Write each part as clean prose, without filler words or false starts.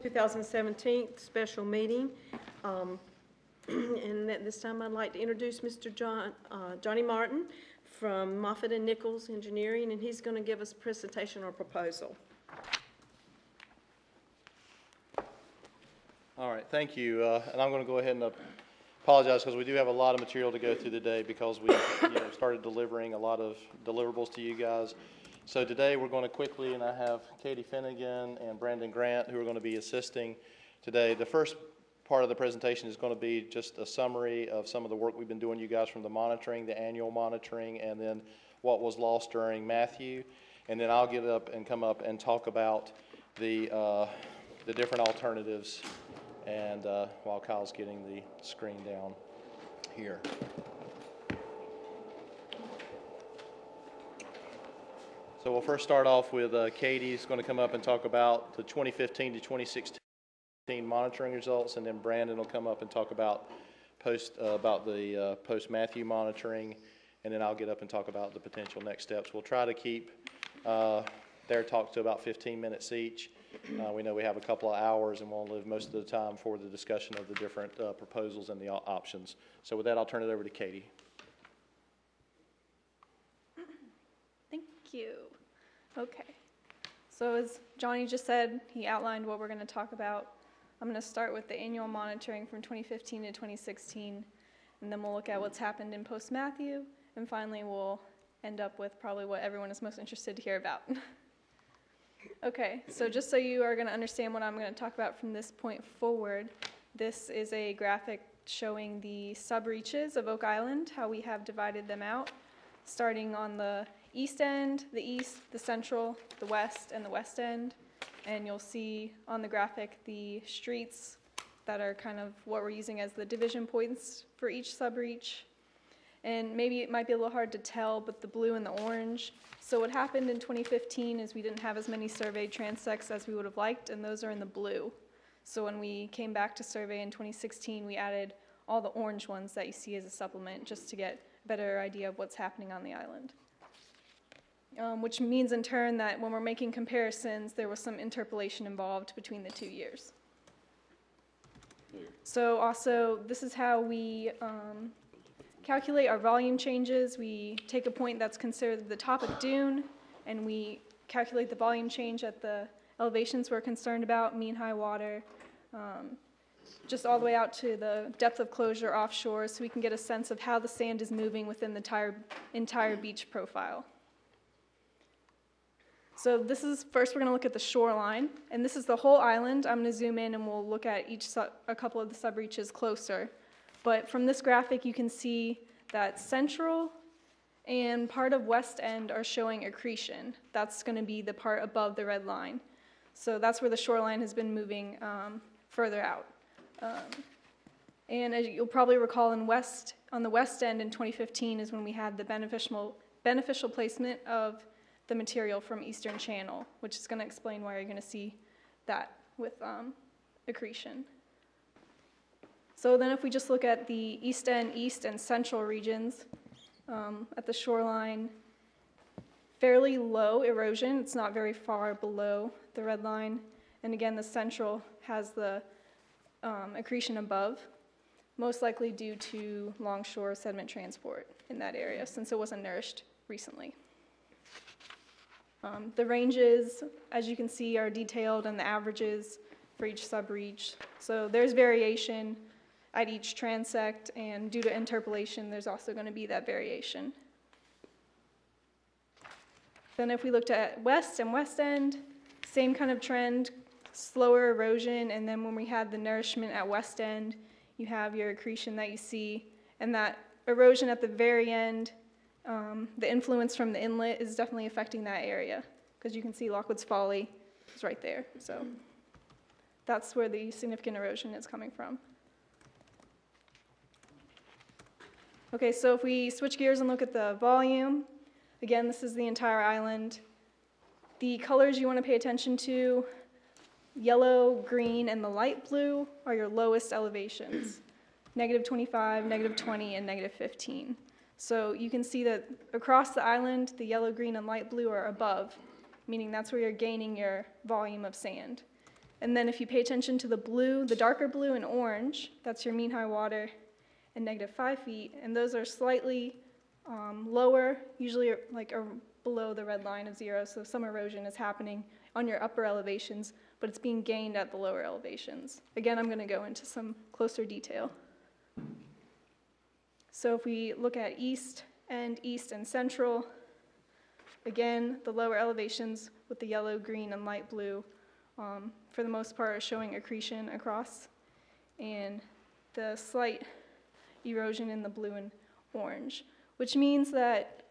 2017 special meeting. And at this time, I'd like to introduce Mr. Johnny Martin from Moffitt and Nichols Engineering, and he's going to give us a presentation or proposal. All right, thank you. And I'm going to go ahead and apologize because we do have a lot of material to go through today because we started delivering a lot of deliverables to you guys. So today we're going to quickly, and I have Katie Finnegan and Brandon Grant who are going to be assisting today. The first part of the presentation is going to be just a summary of some of the work we've been doing, you guys, from the monitoring, the annual monitoring, and then what was lost during Matthew. And then I'll get up and come up and talk about the different alternatives, and while Kyle's getting the screen down here. So we'll first start off with Katie's going to come up and talk about the 2015 to 2016 monitoring results, and then Brandon will come up and talk about the post-Matthew monitoring, and then I'll get up and talk about the potential next steps. We'll try to keep their talks to about 15 minutes each. We know we have a couple of hours, and we'll leave most of the time for the discussion of the different proposals and the options. So with that, I'll turn it over to Katie. Thank you. Okay. So as Johnny just said, he outlined what we're going to talk about. I'm going to start with the annual monitoring from 2015 to 2016, and then we'll look at what's happened in post-Matthew, and finally we'll end up with probably what everyone is most interested to hear about. Okay, so just so you are going to understand what I'm going to talk about from this point forward, this is a graphic showing the sub-reaches of Oak Island, how we have divided them out, starting on the east end, the east, the central, the west, and the west end. And you'll see on the graphic the streets that are kind of what we're using as the division points for each sub-reach. And maybe it might be a little hard to tell, but the blue and the orange. So what happened in 2015 is we didn't have as many surveyed transects as we would have liked, and those are in the blue. So when we came back to survey in 2016, we added all the orange ones that you see as a supplement just to get a better idea of what's happening on the island. Which means in turn that when we're making comparisons, there was some interpolation involved between the 2 years. So also, this is how we calculate our volume changes. We take a point that's considered the top of dune, and we calculate the volume change at the elevations we're concerned about, mean high water, just all the way out to the depth of closure offshore, so we can get a sense of how the sand is moving within the entire beach profile. So this is, first we're going to look at the shoreline, and this is the whole island. I'm going to zoom in and we'll look at a couple of the sub-reaches closer. But from this graphic you can see that central and part of west end are showing accretion. That's going to be the part above the red line. So that's where the shoreline has been moving further out. And as you'll probably recall, on the west end in 2015 is when we had the beneficial placement of the material from Eastern Channel, which is going to explain why you're going to see that with accretion. So then if we just look at the east end, east, and central regions, at the shoreline, fairly low erosion. It's not very far below the red line. And again, the central has the accretion above, most likely due to longshore sediment transport in that area, since it wasn't nourished recently. The ranges, as you can see, are detailed, and the averages for each sub-reach. So there's variation at each transect, and due to interpolation, there's also going to be that variation. Then if we looked at west and west end, same kind of trend, slower erosion, and then when we had the nourishment at west end, you have your accretion that you see, and that erosion at the very end, the influence from the inlet is definitely affecting that area, because you can see Lockwood's Folly is right there. So that's where the significant erosion is coming from. Okay, so if we switch gears and look at the volume, again, this is the entire island. The colors you want to pay attention to, yellow, green, and the light blue are your lowest elevations, -25, -20, and -15. So you can see that across the island, the yellow, green, and light blue are above, meaning that's where you're gaining your volume of sand. And then if you pay attention to the blue, the darker blue and orange, that's your mean high water and -5 feet, and those are slightly lower, usually like below the red line of 0, so some erosion is happening on your upper elevations, but it's being gained at the lower elevations. Again, I'm going to go into some closer detail. So if we look at east and central, again, the lower elevations with the yellow, green, and light blue, for the most part, are showing accretion across, and the slight erosion in the blue and orange, which means that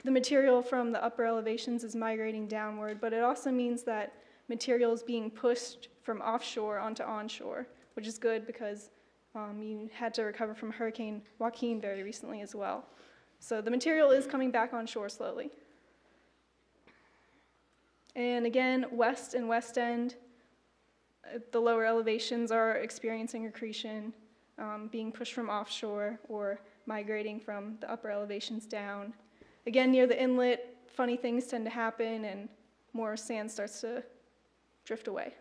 the material from the upper elevations is migrating downward, but it also means that material is being pushed from offshore onto onshore, which is good because you had to recover from Hurricane Joaquin very recently as well. So the material is coming back on shore slowly. And again, west and west end, the lower elevations are experiencing accretion, being pushed from offshore or migrating from the upper elevations down. Again, near the inlet, funny things tend to happen and more sand starts to drift away.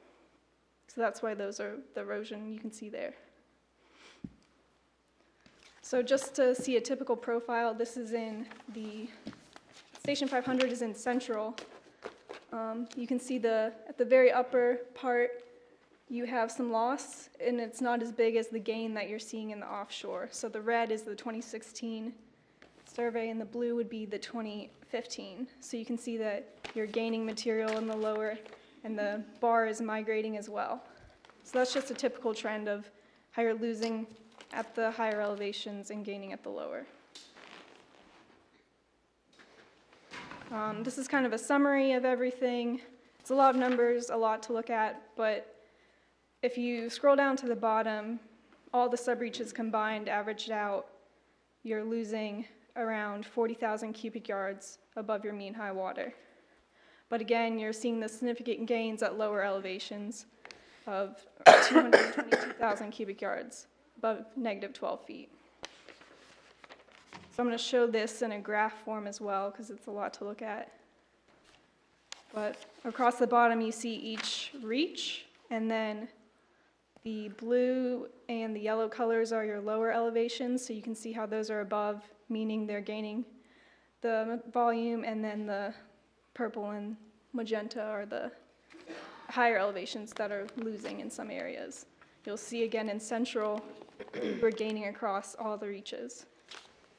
So that's why those are the erosion you can see there. So just to see a typical profile, this is in the Station 500 is in central. You can see at the very upper part, you have some loss, and it's not as big as the gain that you're seeing in the offshore. So the red is the 2016 survey, and the blue would be the 2015. So you can see that you're gaining material in the lower, and the bar is migrating as well. So that's just a typical trend of how you're losing at the higher elevations and gaining at the lower. This is kind of a summary of everything. It's a lot of numbers, a lot to look at, but if you scroll down to the bottom, all the subreaches combined, averaged out, you're losing around 40,000 cubic yards above your mean high water. But again, you're seeing the significant gains at lower elevations of 222,000 cubic yards above -12 feet. So I'm going to show this in a graph form as well because it's a lot to look at. But across the bottom you see each reach, and then the blue and the yellow colors are your lower elevations, so you can see how those are above, meaning they're gaining the volume, and then the purple and magenta are the higher elevations that are losing in some areas. You'll see again in central, we're gaining across all the reaches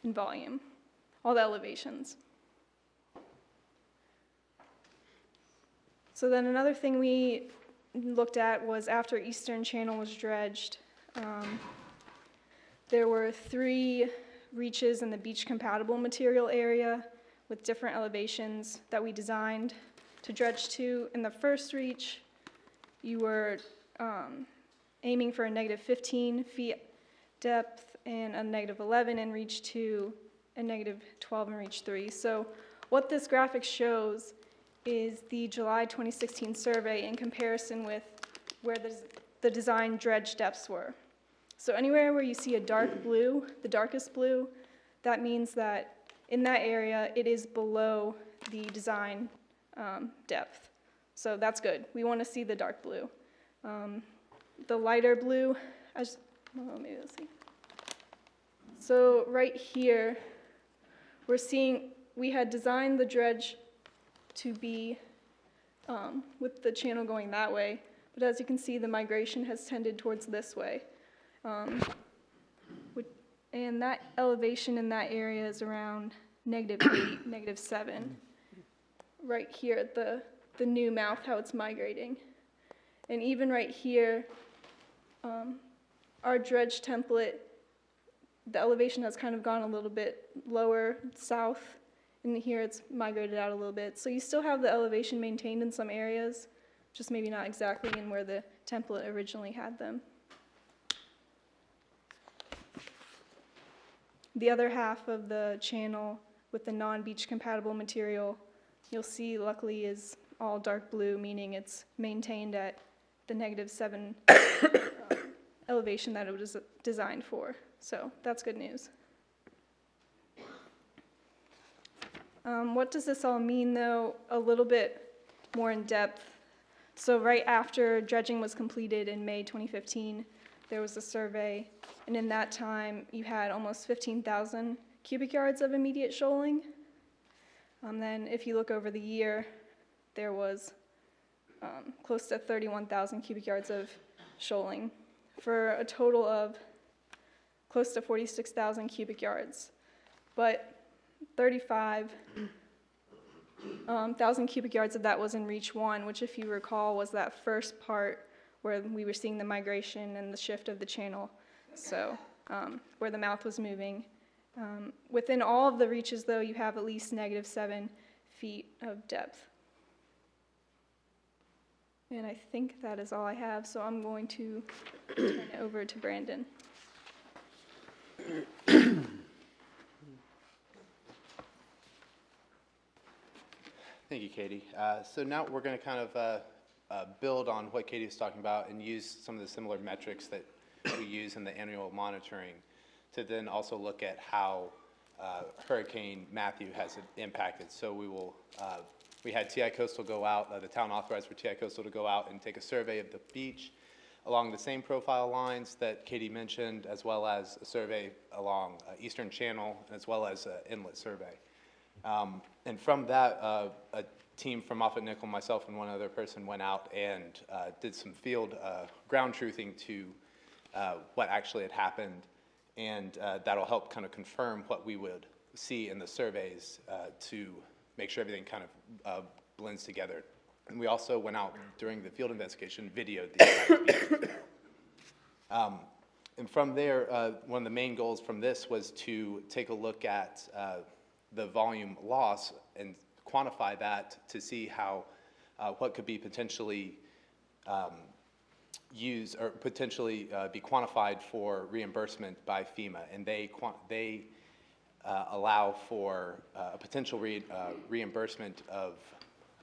in volume, all the elevations. So then another thing we looked at was after Eastern Channel was dredged, there were 3 reaches in the beach compatible material area with different elevations that we designed to dredge to. In the first reach, you were aiming for a -15 feet depth and a -11 in reach 2 and -12 in reach 3. So what this graphic shows is the July 2016 survey in comparison with where the design dredge depths were. So anywhere where you see a dark blue, the darkest blue, that means that in that area it is below the design depth. So that's good. We want to see the dark blue. The lighter blue, maybe let's see. So right here, we're seeing we had designed the dredge to be with the channel going that way, but as you can see, the migration has tended towards this way. And that elevation in that area is around -8, -7. Right here at the new mouth, how it's migrating. And even right here, our dredge template, the elevation has kind of gone a little bit lower south, and here it's migrated out a little bit. So you still have the elevation maintained in some areas, just maybe not exactly in where the template originally had them. The other half of the channel with the non-beach compatible material, you'll see luckily is all dark blue, meaning it's maintained at the -7 elevation that it was designed for. So that's good news. What does this all mean, though? A little bit more in depth So right after dredging was completed in May 2015, there was a survey, and in that time, you had almost 15,000 cubic yards of immediate shoaling. Then if you look over the year, there was close to 31,000 cubic yards of shoaling for a total of close to 46,000 cubic yards. But 35,000 cubic yards of that was in Reach 1, which if you recall was that first part where we were seeing the migration and the shift of the channel, so where the mouth was moving. Within all of the reaches, though, you have at least -7 feet of depth. And I think that is all I have, so I'm going to turn it over to Brandon. Thank you, Katie. So now we're going to kind of build on what Katie was talking about and use some of the similar metrics that we use in the annual monitoring to then also look at how Hurricane Matthew has impacted. So we had TI Coastal go out, the town authorized for TI Coastal to go out and take a survey of the beach along the same profile lines that Katie mentioned, as well as a survey along Eastern Channel, as well as an inlet survey. And from that, a team from Moffitt Nickel, myself and one other person went out and did some field ground truthing to what actually had happened, and that'll help kind of confirm what we would see in the surveys to make sure everything kind of blends together. And we also went out during the field investigation, videoed the entire beach. And from there, one of the main goals from this was to take a look at the volume loss and quantify that to see how what could be potentially used or potentially be quantified for reimbursement by FEMA. And they allow for a potential reimbursement of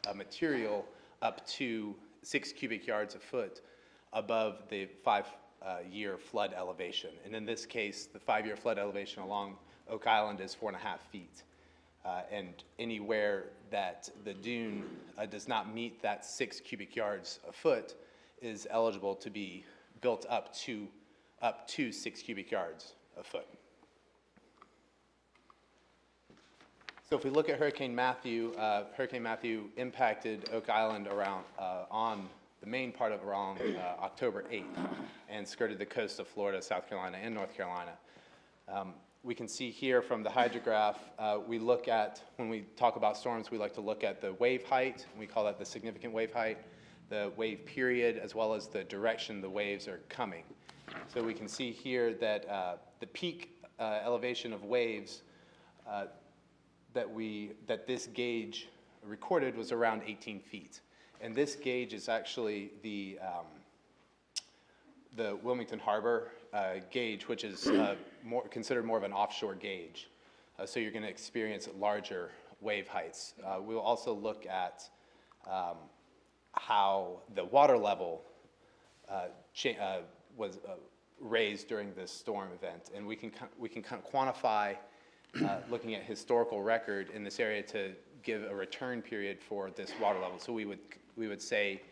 a material up to 6 cubic yards a foot above the 5-year flood elevation. And in this case, the 5-year flood elevation along Oak Island is 4.5 feet. And anywhere that the dune does not meet that 6 cubic yards a foot is eligible to be built up to 6 cubic yards a foot. So if we look at Hurricane Matthew impacted Oak Island around on the main part of around October 8th and skirted the coast of Florida, South Carolina, and North Carolina. We can see here from the hydrograph, we look at, when we talk about storms, we like to look at the wave height. We call that the significant wave height, the wave period, as well as the direction the waves are coming. So we can see here that the peak elevation of waves that this gauge recorded was around 18 feet. And this gauge is actually the Wilmington Harbor gauge, which is considered more of an offshore gauge. So you're going to experience larger wave heights. We'll also look at how the water level was raised during this storm event, and we can kind of quantify, looking at historical record in this area, to give a return period for this water level. So we would say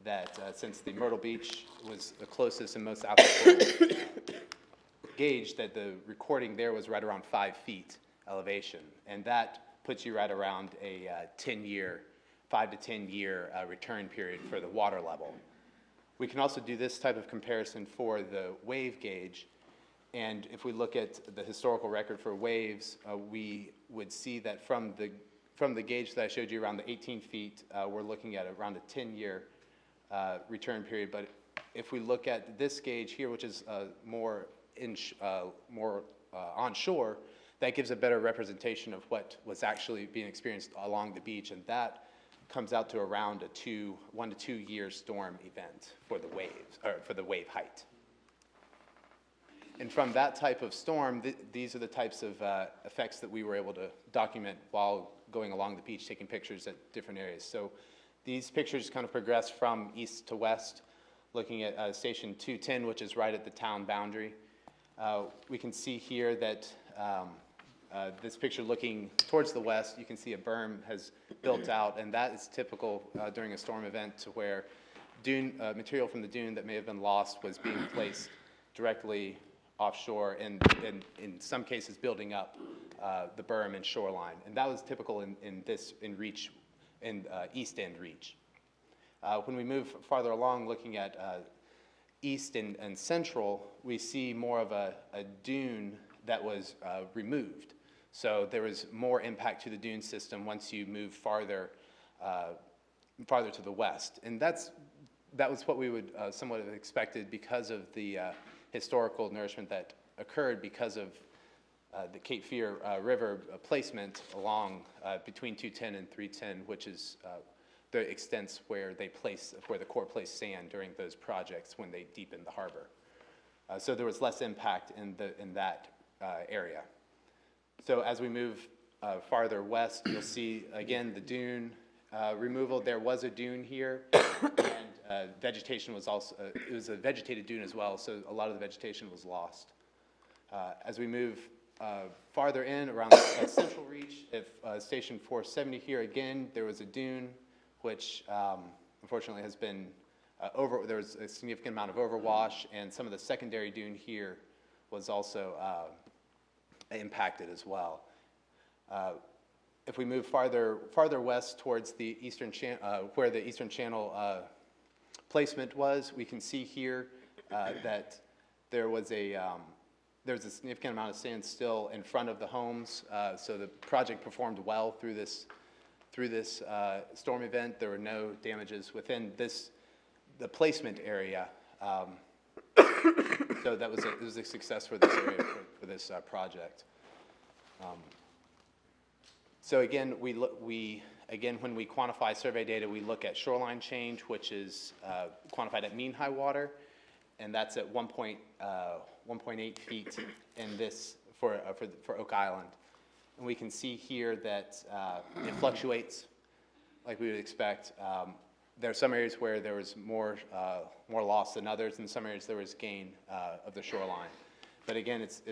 that since the Myrtle Beach was the closest and most applicable gauge, that the recording there was right around 5 feet elevation, and that puts you right around a 5 to 10 year return period for the water level. We can also do this type of comparison for the wave gauge, and if we look at the historical record for waves, we would see that from the gauge that I showed you around the 18 feet, we're looking at around a 10-year return period. But if we look at this gauge here, which is more onshore, that gives a better representation of what was actually being experienced along the beach, and that comes out to around a 1 to 2 year storm event for the waves, or for the wave height. And from that type of storm, these are the types of effects that we were able to document while going along the beach, taking pictures at different areas. So these pictures kind of progress from east to west, looking at Station 210, which is right at the town boundary. We can see here that this picture looking towards the west, you can see a berm has built out, and that is typical during a storm event, to where dune, material from the dune that may have been lost was being placed directly offshore and in some cases building up the berm and shoreline. And that was typical in East End Reach. When we move farther along looking at East and Central, we see more of a dune that was removed. So there was more impact to the dune system once you move farther to the west. And that was what we would somewhat have expected because of the historical nourishment that occurred because of the Cape Fear River placement along between 210 and 310, which is the extents where the Corps placed sand during those projects when they deepened the harbor. So there was less impact in that area. So as we move farther west, you'll see again the dune removal. There was a dune here, and vegetation was also, it was a vegetated dune as well, so a lot of the vegetation was lost. As we move farther in around Central Reach, if Station 470 here again, there was a dune which unfortunately has been there was a significant amount of overwash, and some of the secondary dune here was also impacted as well. If we move farther west towards the eastern where the Eastern Channel placement was, we can see here that there was a significant amount of sand still in front of the homes. So the project performed well through this storm event. There were no damages within the placement area. So it was a success for this area for this project. So again, when we quantify survey data, we look at shoreline change, which is quantified at mean high water, and that's at 1.8 feet in this for Oak Island. And we can see here that it fluctuates like we would expect. There are some areas where there was more loss than others, and some areas there was gain of the shoreline. But again, it's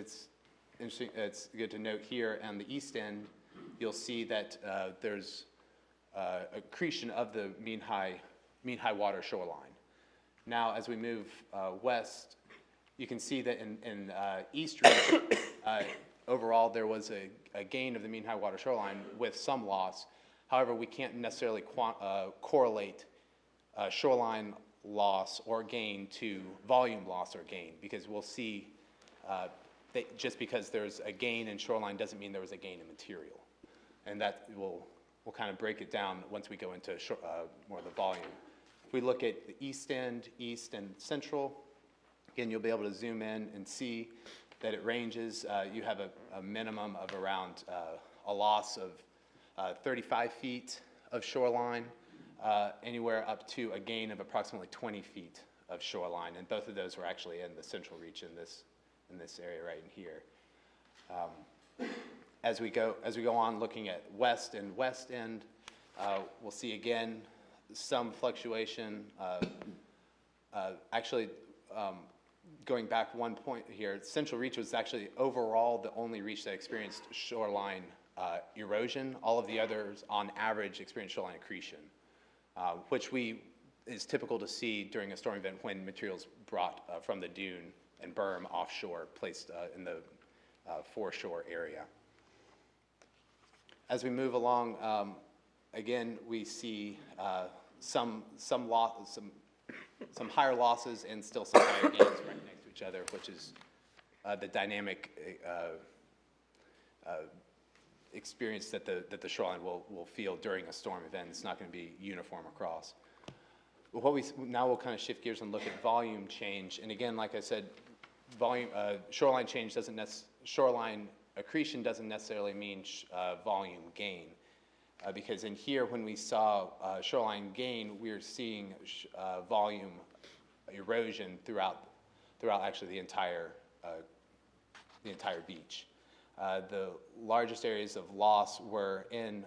interesting. It's good to note here on the east end, you'll see that there's accretion of the mean high water shoreline. Now, as we move west, you can see that in East Reach, overall there was a gain of the mean high water shoreline with some loss. However, we can't necessarily correlate shoreline loss or gain to volume loss or gain, because we'll see that just because there's a gain in shoreline doesn't mean there was a gain in material. And that we'll kind of break it down once we go into more of the volume. If we look at the east end, east and central, again, you'll be able to zoom in and see that it ranges. You have a minimum of around a loss of 35 feet of shoreline, anywhere up to a gain of approximately 20 feet of shoreline. And both of those were actually in the Central Reach in this area right in here. As we go on looking at west and west end, we'll see again some fluctuation. Going back one point here, Central Reach was actually overall the only reach that experienced shoreline erosion. All of the others, on average, experienced shoreline accretion, which is typical to see during a storm event when materials brought from the dune and berm offshore, placed in the foreshore area. As we move along, again, we see some higher losses and still some higher gains right next to each other, which is the dynamic experience that the shoreline will feel during a storm event. It's not going to be uniform across. Now we'll kind of shift gears and look at volume change. And again, like I said, shoreline change shoreline accretion doesn't necessarily mean volume gain. Because in here, when we saw shoreline gain, we were seeing volume erosion throughout actually the entire beach. The largest areas of loss were in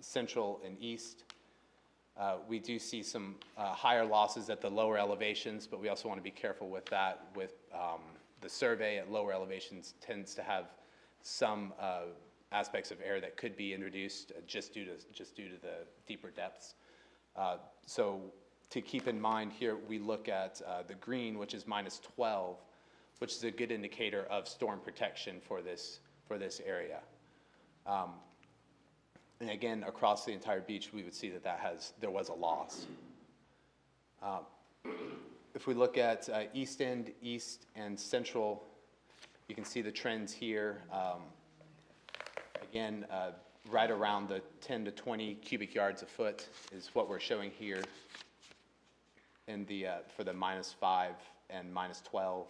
central and east. We do see some higher losses at the lower elevations, but we also want to be careful with that. The survey at lower elevations tends to have some aspects of air that could be introduced just due to the deeper depths. So to keep in mind here, we look at the green, which is -12, which is a good indicator of storm protection for this area. And again, across the entire beach, we would see that there was a loss. If we look at east end, east, and central, you can see the trends here. Again, right around the 10 to 20 cubic yards a foot is what we're showing here in the for the -5 and -12.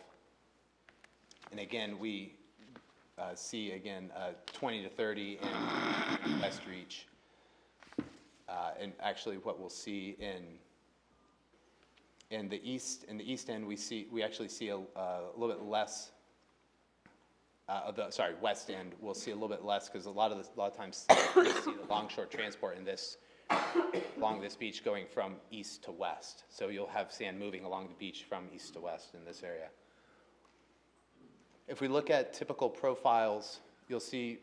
And again, we see again 20 to 30 in West Reach. And actually, what we'll see in the east end, we actually see a little bit less. West end, we'll see a little bit less because a lot of times we see the longshore transport along this beach going from east to west. So you'll have sand moving along the beach from east to west in this area. If we look at typical profiles, you'll see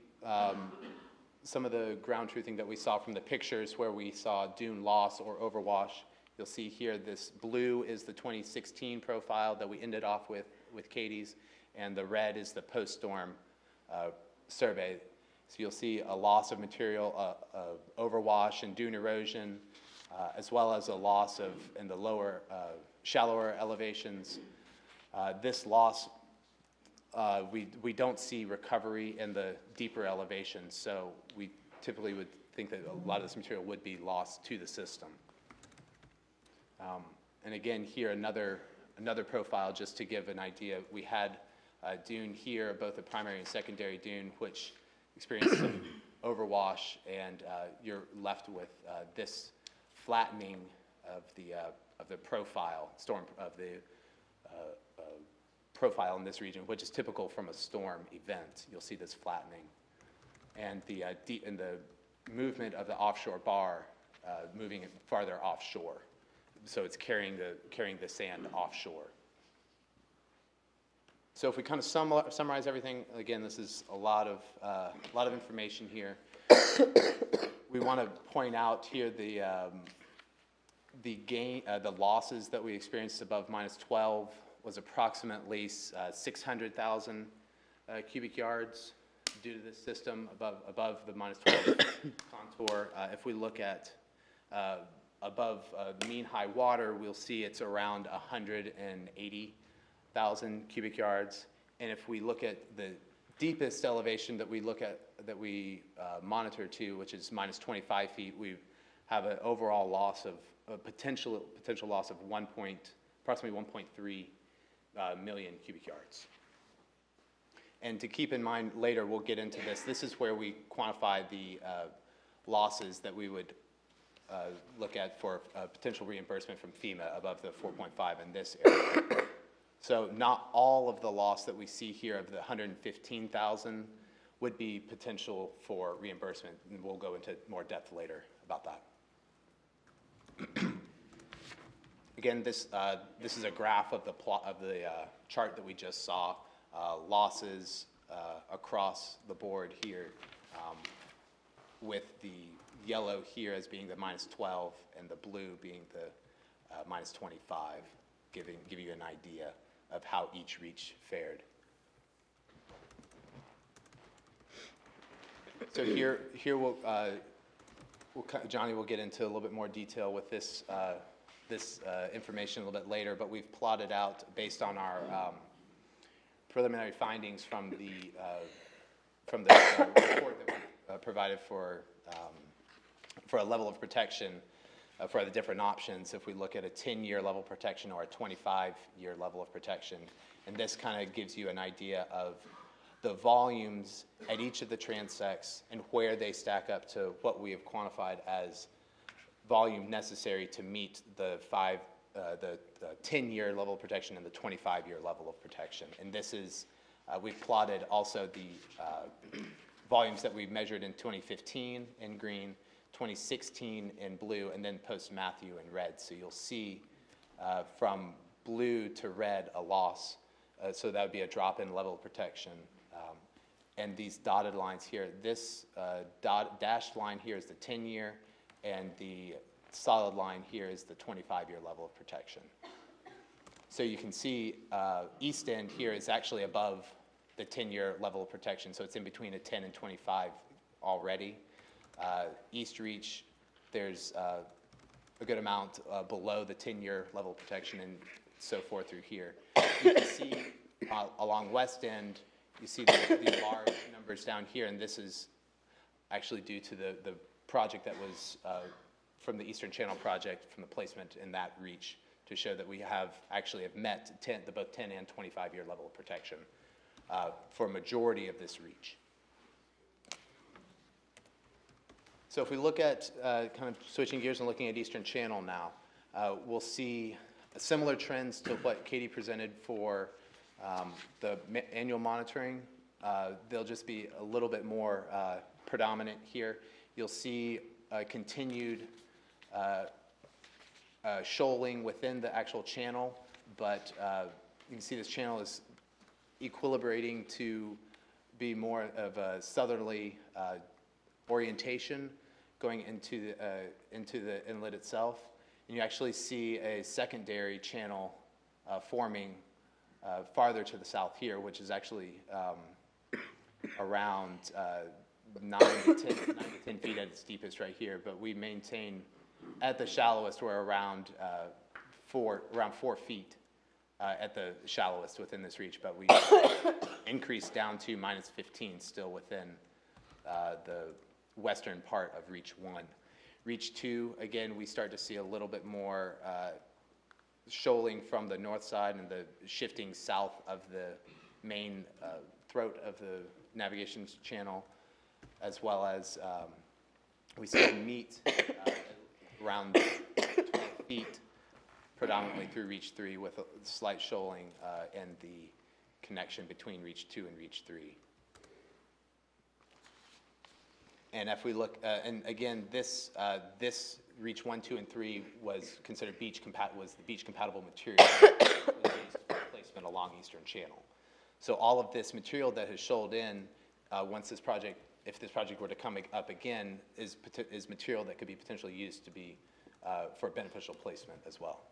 some of the ground truthing that we saw from the pictures where we saw dune loss or overwash. You'll see here this blue is the 2016 profile that we ended off with Katie's, and the red is the post-storm survey. So you'll see a loss of material, overwash and dune erosion, as well as a loss in the lower, shallower elevations. This loss, we don't see recovery in the deeper elevations, so we typically would think that a lot of this material would be lost to the system. And again, here another profile just to give an idea. We had dune here, both the primary and secondary dune, which experienced some overwash, and you're left with this flattening of the profile profile in this region, which is typical from a storm event. You'll see this flattening, and the movement of the offshore bar moving it farther offshore, so it's carrying the sand offshore. So if we kind of summarize everything, again, this is a lot of information here. We want to point out here the losses that we experienced above -12 was approximately 600,000 cubic yards due to this system above the -12 contour. If we look at above mean high water, we'll see it's around 180,000 cubic yards. And if we look at the deepest elevation that we monitor to, which is -25 feet, we have an overall loss of potential loss of approximately 1.3 million cubic yards. And to keep in mind later, we'll get into this. This is where we quantify the losses that we would look at for potential reimbursement from FEMA above the 4.5 in this area. So not all of the loss that we see here of the 115,000 would be potential for reimbursement, and we'll go into more depth later about that. Again, this is a graph of the chart that we just saw, losses across the board here, with the yellow here as being the -12 and the blue being the -25, give you an idea of how each reach fared. So here Johnny will get into a little bit more detail with this information a little bit later, but we've plotted out based on our preliminary findings from the report that we provided for a level of protection for the different options. If we look at a 10-year level of protection or a 25-year level of protection, and this kind of gives you an idea of the volumes at each of the transects and where they stack up to what we have quantified as volume necessary to meet the 10-year level of protection and the 25-year level of protection. And this is, we've plotted also the volumes that we measured in 2015 in green, 2016 in blue, and then post-Matthew in red. So you'll see from blue to red a loss. So that would be a drop in level of protection. And these dotted lines here, this dashed line here is the 10-year, and the solid line here is the 25-year level of protection. So you can see east end here is actually above the 10-year level of protection, so it's in between a 10 and 25 already. East reach, there's a good amount below the 10-year level of protection and so forth through here. You can see along west end, you see the large numbers down here, and this is actually due to the project that was from the Eastern Channel project, from the placement in that reach, to show that we have met both 10 and 25-year level of protection for a majority of this reach. So if we look at kind of switching gears and looking at Eastern Channel now, we'll see similar trends to what Katie presented for the annual monitoring. They'll just be a little bit more predominant here. You'll see continued shoaling within the actual channel, but you can see this channel is equilibrating to be more of a southerly orientation going into the inlet itself. And you actually see a secondary channel forming farther to the south here, which is actually around 9 to 10 feet at its deepest right here. But we maintain at the shallowest, we're around 4 feet at the shallowest within this reach, but we increased down to -15 still within the western part of Reach 1. Reach 2, again, we start to see a little bit more shoaling from the north side and the shifting south of the main throat of the navigation channel, as well as we still meet around 12 feet, predominantly through Reach 3, with a slight shoaling and the connection between Reach 2 and Reach 3. And if we look, and again, this Reach 1, 2, and 3 was considered the beach compatible material that was used for placement along Eastern Channel. So all of this material that has shoaled in, if this project were to come up again, is material that could be potentially used to be for beneficial placement as well.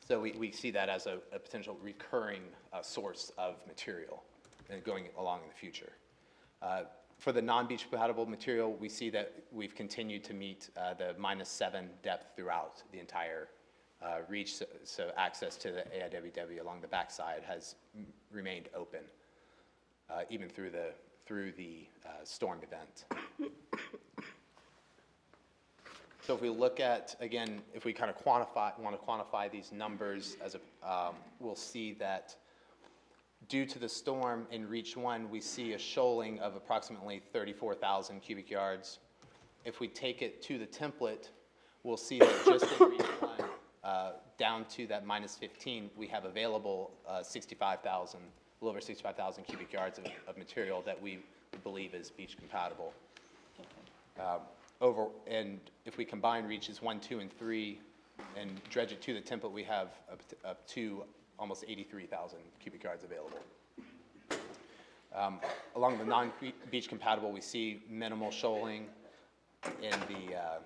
So we see that as a potential recurring source of material and going along in the future. For the non-beach compatible material, we see that we've continued to meet the -7 depth throughout the entire reach, so access to the AIWW along the backside has remained open, even through the storm event. So if we look at, again, if we kind of want to quantify these numbers, we'll see that due to the storm in Reach 1, we see a shoaling of approximately 34,000 cubic yards. If we take it to the template, we'll see that just in Reach 1, down to that -15, we have available 65,000, a little over 65,000 cubic yards of material that we believe is beach compatible. And if we combine Reaches 1, 2, and 3 and dredge it to the template, we have up to almost 83,000 cubic yards available. Along the non-beach compatible, we see minimal shoaling in the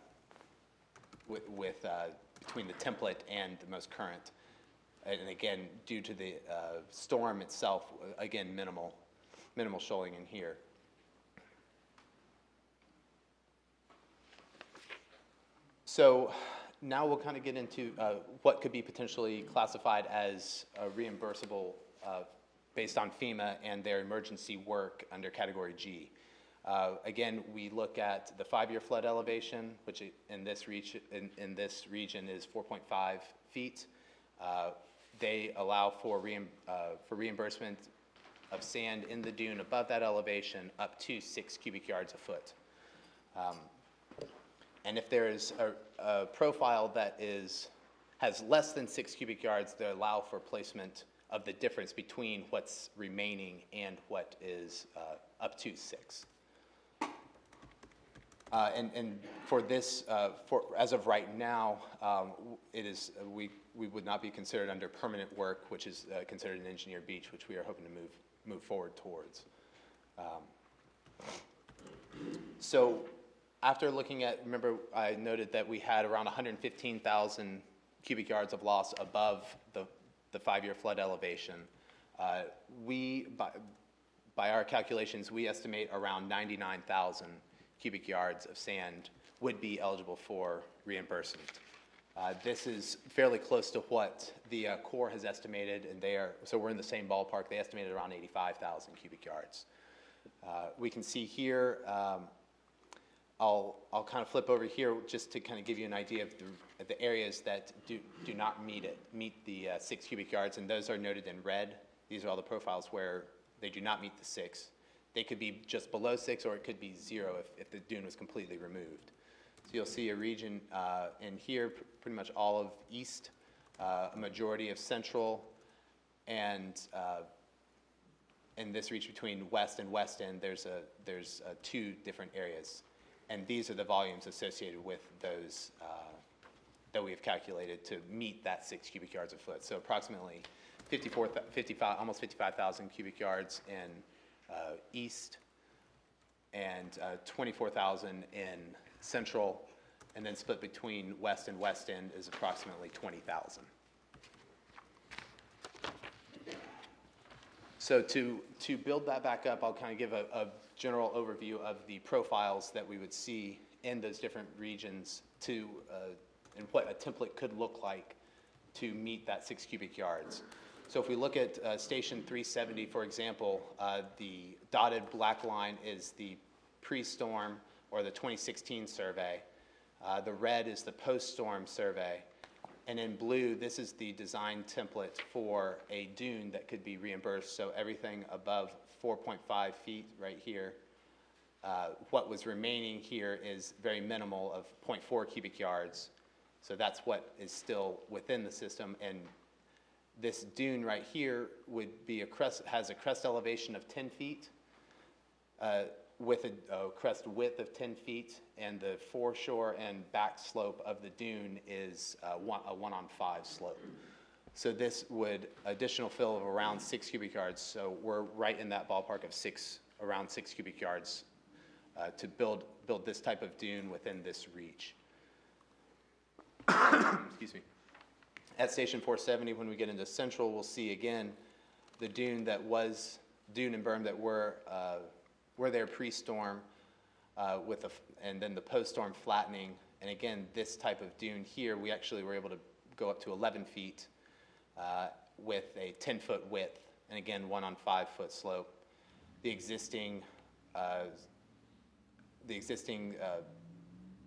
between the template and the most current, and again, due to the storm itself, again, minimal shoaling in here. So now we'll kind of get into what could be potentially classified as reimbursable based on FEMA and their emergency work under Category G. Again, we look at the 5-year flood elevation, which in this region is 4.5 feet. They allow for reimbursement of sand in the dune above that elevation up to 6 cubic yards a foot. And if there is a profile that has less than 6 cubic yards, they allow for placement of the difference between what's remaining and what is up to 6. And for this, as of right now, we would not be considered under permanent work, which is considered an engineered beach, which we are hoping to move forward towards. So After looking at, remember I noted that we had around 115,000 cubic yards of loss above the 5-year flood elevation. By our calculations, we estimate around 99,000 cubic yards of sand would be eligible for reimbursement. This is fairly close to what the Corps has estimated, and so we're in the same ballpark. They estimated around 85,000 cubic yards. We can see here, I'll kind of flip over here just to kind of give you an idea of the areas that do not meet the 6 cubic yards, and those are noted in red. These are all the profiles where they do not meet the 6. They could be just below 6, or it could be 0 if the dune was completely removed. So you'll see a region in here, pretty much all of east, a majority of central, and in this region between west and west end, there's 2 different areas. And these are the volumes associated with those that we have calculated to meet that 6 cubic yards a foot. So approximately almost 55,000 cubic yards in east, and 24,000 in central, and then split between west and west end is approximately 20,000. So to build that back up, I'll kind of give a general overview of the profiles that we would see in those different regions and what a template could look like to meet that 6 cubic yards. So if we look at Station 370, for example, the dotted black line is the pre-storm or the 2016 survey. The red is the post-storm survey. And in blue, this is the design template for a dune that could be reimbursed. So everything above 4.5 feet right here. What was remaining here is very minimal of 0.4 cubic yards. So that's what is still within the system. And this dune right here would be has a crest elevation of 10 feet with a crest width of 10 feet, and the foreshore and back slope of the dune is a 1-on-5 slope. So this would additional fill of around 6 cubic yards. So we're right in that ballpark of around 6 cubic yards to build this type of dune within this reach. Excuse me. At Station 470, when we get into central, we'll see again the dune and berm that were there pre-storm, and then the post-storm flattening. And again, this type of dune here, we actually were able to go up to 11 feet with a 10-foot width, and again, 1-on-5-foot slope. The existing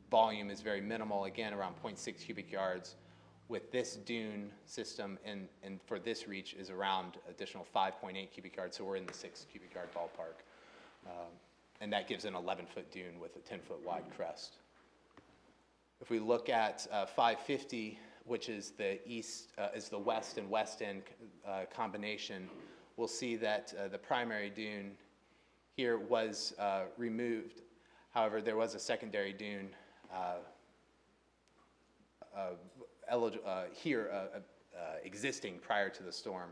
volume is very minimal, again, around 0.6 cubic yards. With this dune system and for this reach is around additional 5.8 cubic yards, so we're in the 6 cubic yard ballpark. And that gives an 11-foot dune with a 10-foot wide crest. If we look at 550, which is the west and west end combination, we'll see that the primary dune here was removed. However, there was a secondary dune existing prior to the storm,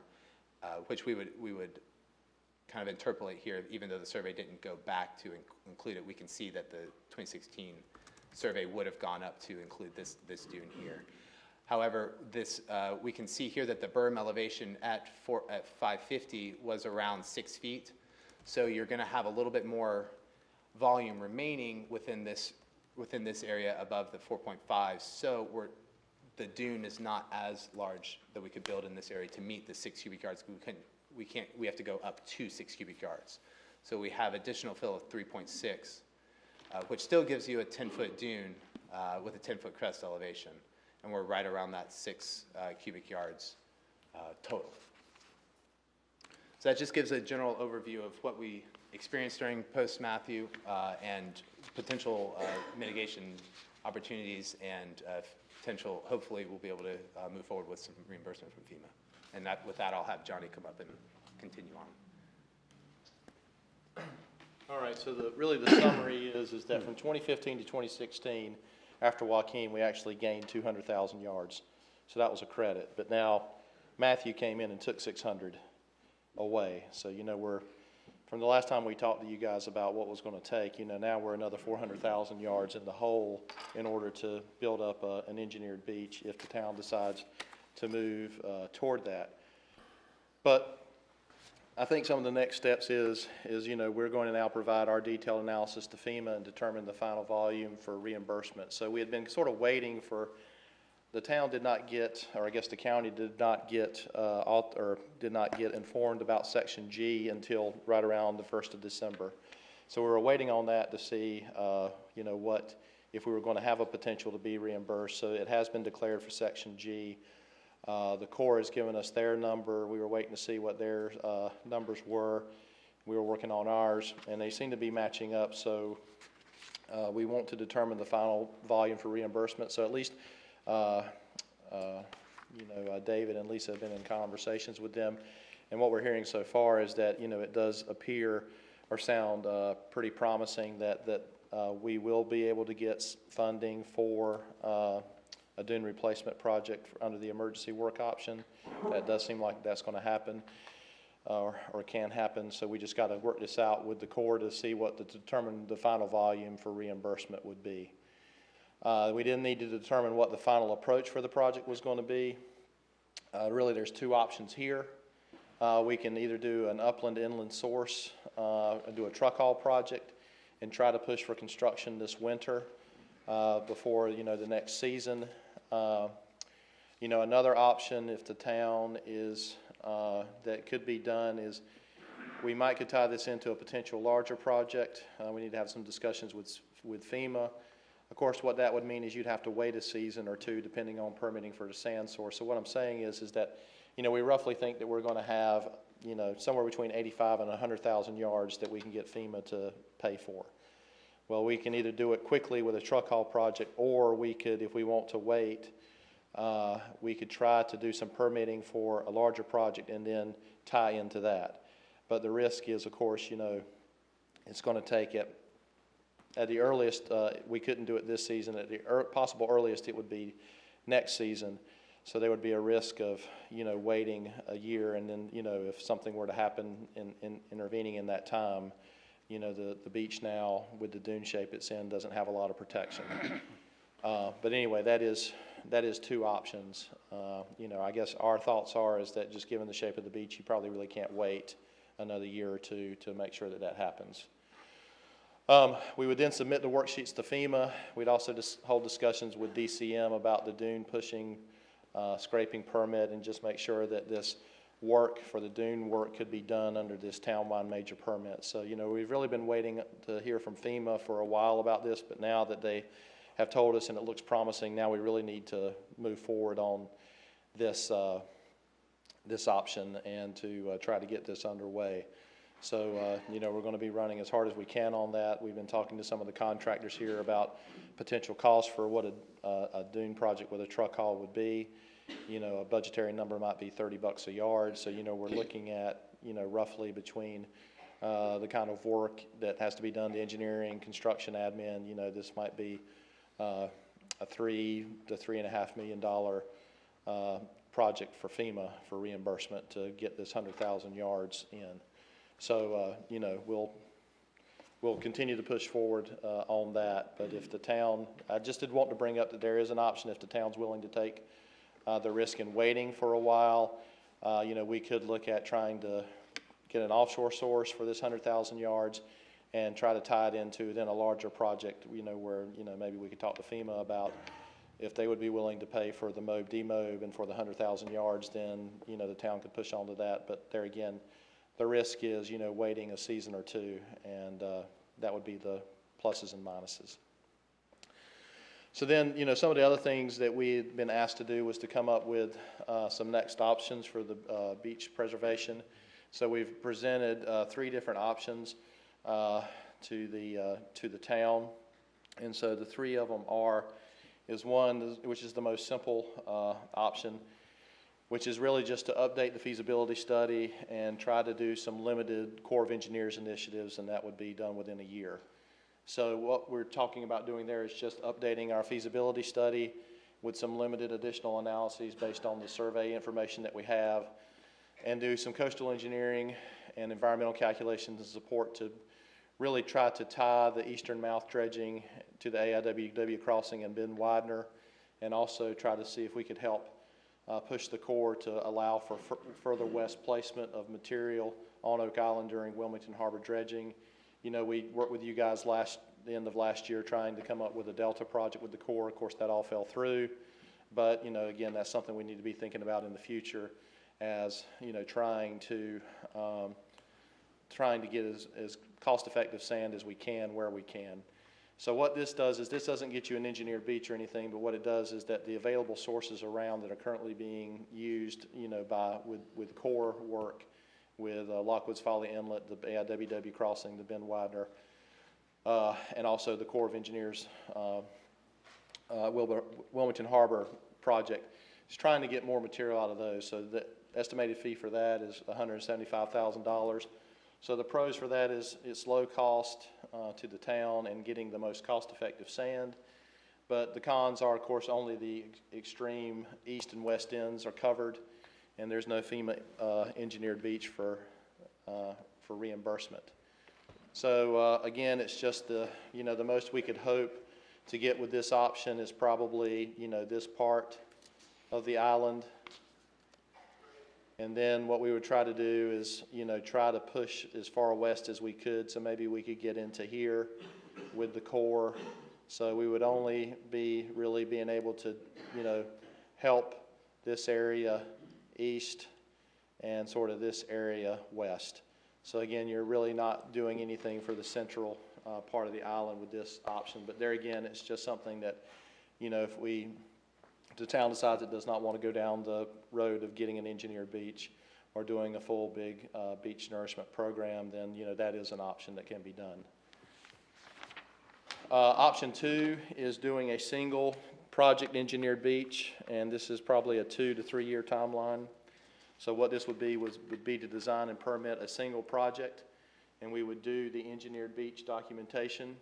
which we would kind of interpolate here. Even though the survey didn't go back to include it, we can see that the 2016 survey would have gone up to include this dune here. However, we can see here that the berm elevation at 550 was around 6 feet. So you're going to have a little bit more volume remaining within this area above the 4.5. So the dune is not as large that we could build in this area to meet the 6 cubic yards. We have to go up to 6 cubic yards. So we have additional fill of 3.6, which still gives you a 10-foot dune with a 10-foot crest elevation. And we're right around that 6 cubic yards total. So that just gives a general overview of what we experienced during post-Matthew and potential mitigation opportunities and potential, hopefully we'll be able to move forward with some reimbursement from FEMA. And with that, I'll have Johnny come up and continue on. All right, so really the summary is that from 2015 to 2016, after Joaquin, we actually gained 200,000 yards. So that was a credit. But now Matthew came in and took 600 away. So, we're from the last time we talked to you guys about what was going to take, now we're another 400,000 yards in the hole in order to build up an engineered beach if the town decides to move toward that. But I think some of the next steps is we're going to now provide our detailed analysis to FEMA and determine the final volume for reimbursement. So we had been sort of waiting for, the town did not get, or I guess the county did not get informed about Section G until right around the 1st of December. So we were waiting on that to see, what, if we were going to have a potential to be reimbursed. So it has been declared for Section G. The Corps has given us their number. We were waiting to see what their numbers were. We were working on ours, and they seem to be matching up. So we want to determine the final volume for reimbursement. So at least, David and Lisa have been in conversations with them, and what we're hearing so far is that it does appear or sound pretty promising that we will be able to get funding for a dune replacement project under the emergency work option. That does seem like that's going to happen, or can happen. So we just got to work this out with the Corps to see what determine the final volume for reimbursement would be. We didn't need to determine what the final approach for the project was going to be. Really, there's two options here. We can either do an upland inland source and do a truck haul project and try to push for construction this winter before the next season. Another option, if the town is that could be done, is we could tie this into a potential larger project. We need to have some discussions with FEMA. Of course, what that would mean is you'd have to wait a season or two depending on permitting for the sand source. So what I'm saying is that we roughly think that we're going to have somewhere between 85 and 100,000 yards that we can get FEMA to pay for. Well, we can either do it quickly with a truck haul project, or we could, if we want to wait, we could try to do some permitting for a larger project and then tie into that. But the risk is, of course, it's going to take at the earliest, we couldn't do it this season. At the possible earliest, it would be next season. So there would be a risk of, waiting a year, and then, if something were to happen in intervening in that time, the beach now, with the dune shape it's in, doesn't have a lot of protection. But anyway, that is two options. I guess our thoughts is that just given the shape of the beach, you probably really can't wait another year or two to make sure that happens. We would then submit the worksheets to FEMA. We'd also hold discussions with DCM about the dune pushing, scraping permit, and just make sure that this work for the dune work could be done under this townwide major permit. So, we've really been waiting to hear from FEMA for a while about this, but now that they have told us and it looks promising, now we really need to move forward on this option and to try to get this underway. So, we're going to be running as hard as we can on that. We've been talking to some of the contractors here about potential costs for what a dune project with a truck haul would be. A budgetary number might be $30 a yard. So, we're looking at, roughly between the kind of work that has to be done, the engineering, construction, admin, this might be a $3 to $3.5 million project for FEMA for reimbursement to get this 100,000 yards in. So, we'll continue to push forward on that. But if the town, I just did want to bring up that there is an option if the town's willing to take the risk in waiting for a while. We could look at trying to get an offshore source for this 100,000 yards and try to tie it into then a larger project, where, maybe we could talk to FEMA about if they would be willing to pay for the mob, demob, and for the 100,000 yards, then, the town could push on to that. But there again, the risk is, waiting a season or two, and that would be the pluses and minuses. So then, some of the other things that we had been asked to do was to come up with some next options for the beach preservation. So we've presented 3 different options to the town, and so the 3 of them is one, which is the most simple option, which is really just to update the feasibility study and try to do some limited Corps of Engineers initiatives, and that would be done within a year. So what we're talking about doing there is just updating our feasibility study with some limited additional analyses based on the survey information that we have, and do some coastal engineering and environmental calculations and support to really try to tie the eastern mouth dredging to the AIWW crossing and Ben Widener, and also try to see if we could help push the Corps to allow for further west placement of material on Oak Island during Wilmington Harbor dredging. You know, we worked with you guys the end of last year trying to come up with a Delta project with the Corps. Of course, that all fell through. But, you know, again, that's something we need to be thinking about in the future as, you know, trying to get as cost-effective sand as we can where we can. So what this does is this doesn't get you an engineered beach or anything, but what it does is that the available sources around that are currently being used, you know, with Corps work, with Lockwood's Folly Inlet, the AIWW crossing, the Ben Widener, and also the Corps of Engineers Wilmington Harbor project. Is trying to get more material out of those. So the estimated fee for that is $175,000. So the pros for that is it's low cost to the town and getting the most cost-effective sand. But the cons are, of course, only the extreme east and west ends are covered, and there's no FEMA engineered beach for reimbursement. So again, it's just the most we could hope to get with this option is probably, you know, this part of the island. And then what we would try to do is, you know, try to push as far west as we could. So maybe we could get into here with the Corps. So we would only be really being able to, you know, help this area east and sort of this area west. So again, you're really not doing anything for the central part of the island with this option. But there again, it's just something that, you know, if the town decides it does not want to go down the road of getting an engineered beach or doing a full big beach nourishment program, then, you know, that is an option that can be done. Option 2 is doing a single project engineered beach, and this is probably a 2 to 3 year timeline. So what this would be to design and permit a single project, and we would do the engineered beach documentation.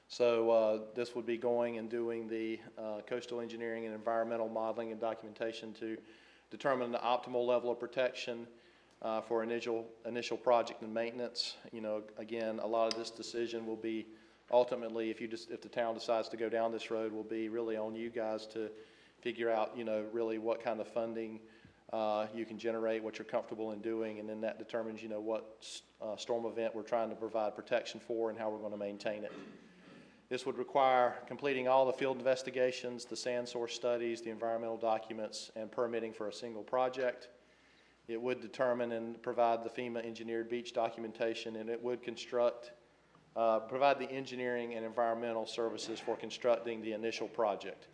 So this would be going and doing the coastal engineering and environmental modeling and documentation to determine the optimal level of protection for initial project and maintenance. You know, again, a lot of this decision will be ultimately, if the town decides to go down this road, will be really on you guys to figure out, you know, really what kind of funding you can generate, what you're comfortable in doing, and then that determines, you know, what storm event we're trying to provide protection for and how we're going to maintain it. This would require completing all the field investigations, the sand source studies, the environmental documents, and permitting for a single project. It would determine and provide the FEMA engineered beach documentation, and it would provide the engineering and environmental services for constructing the initial project.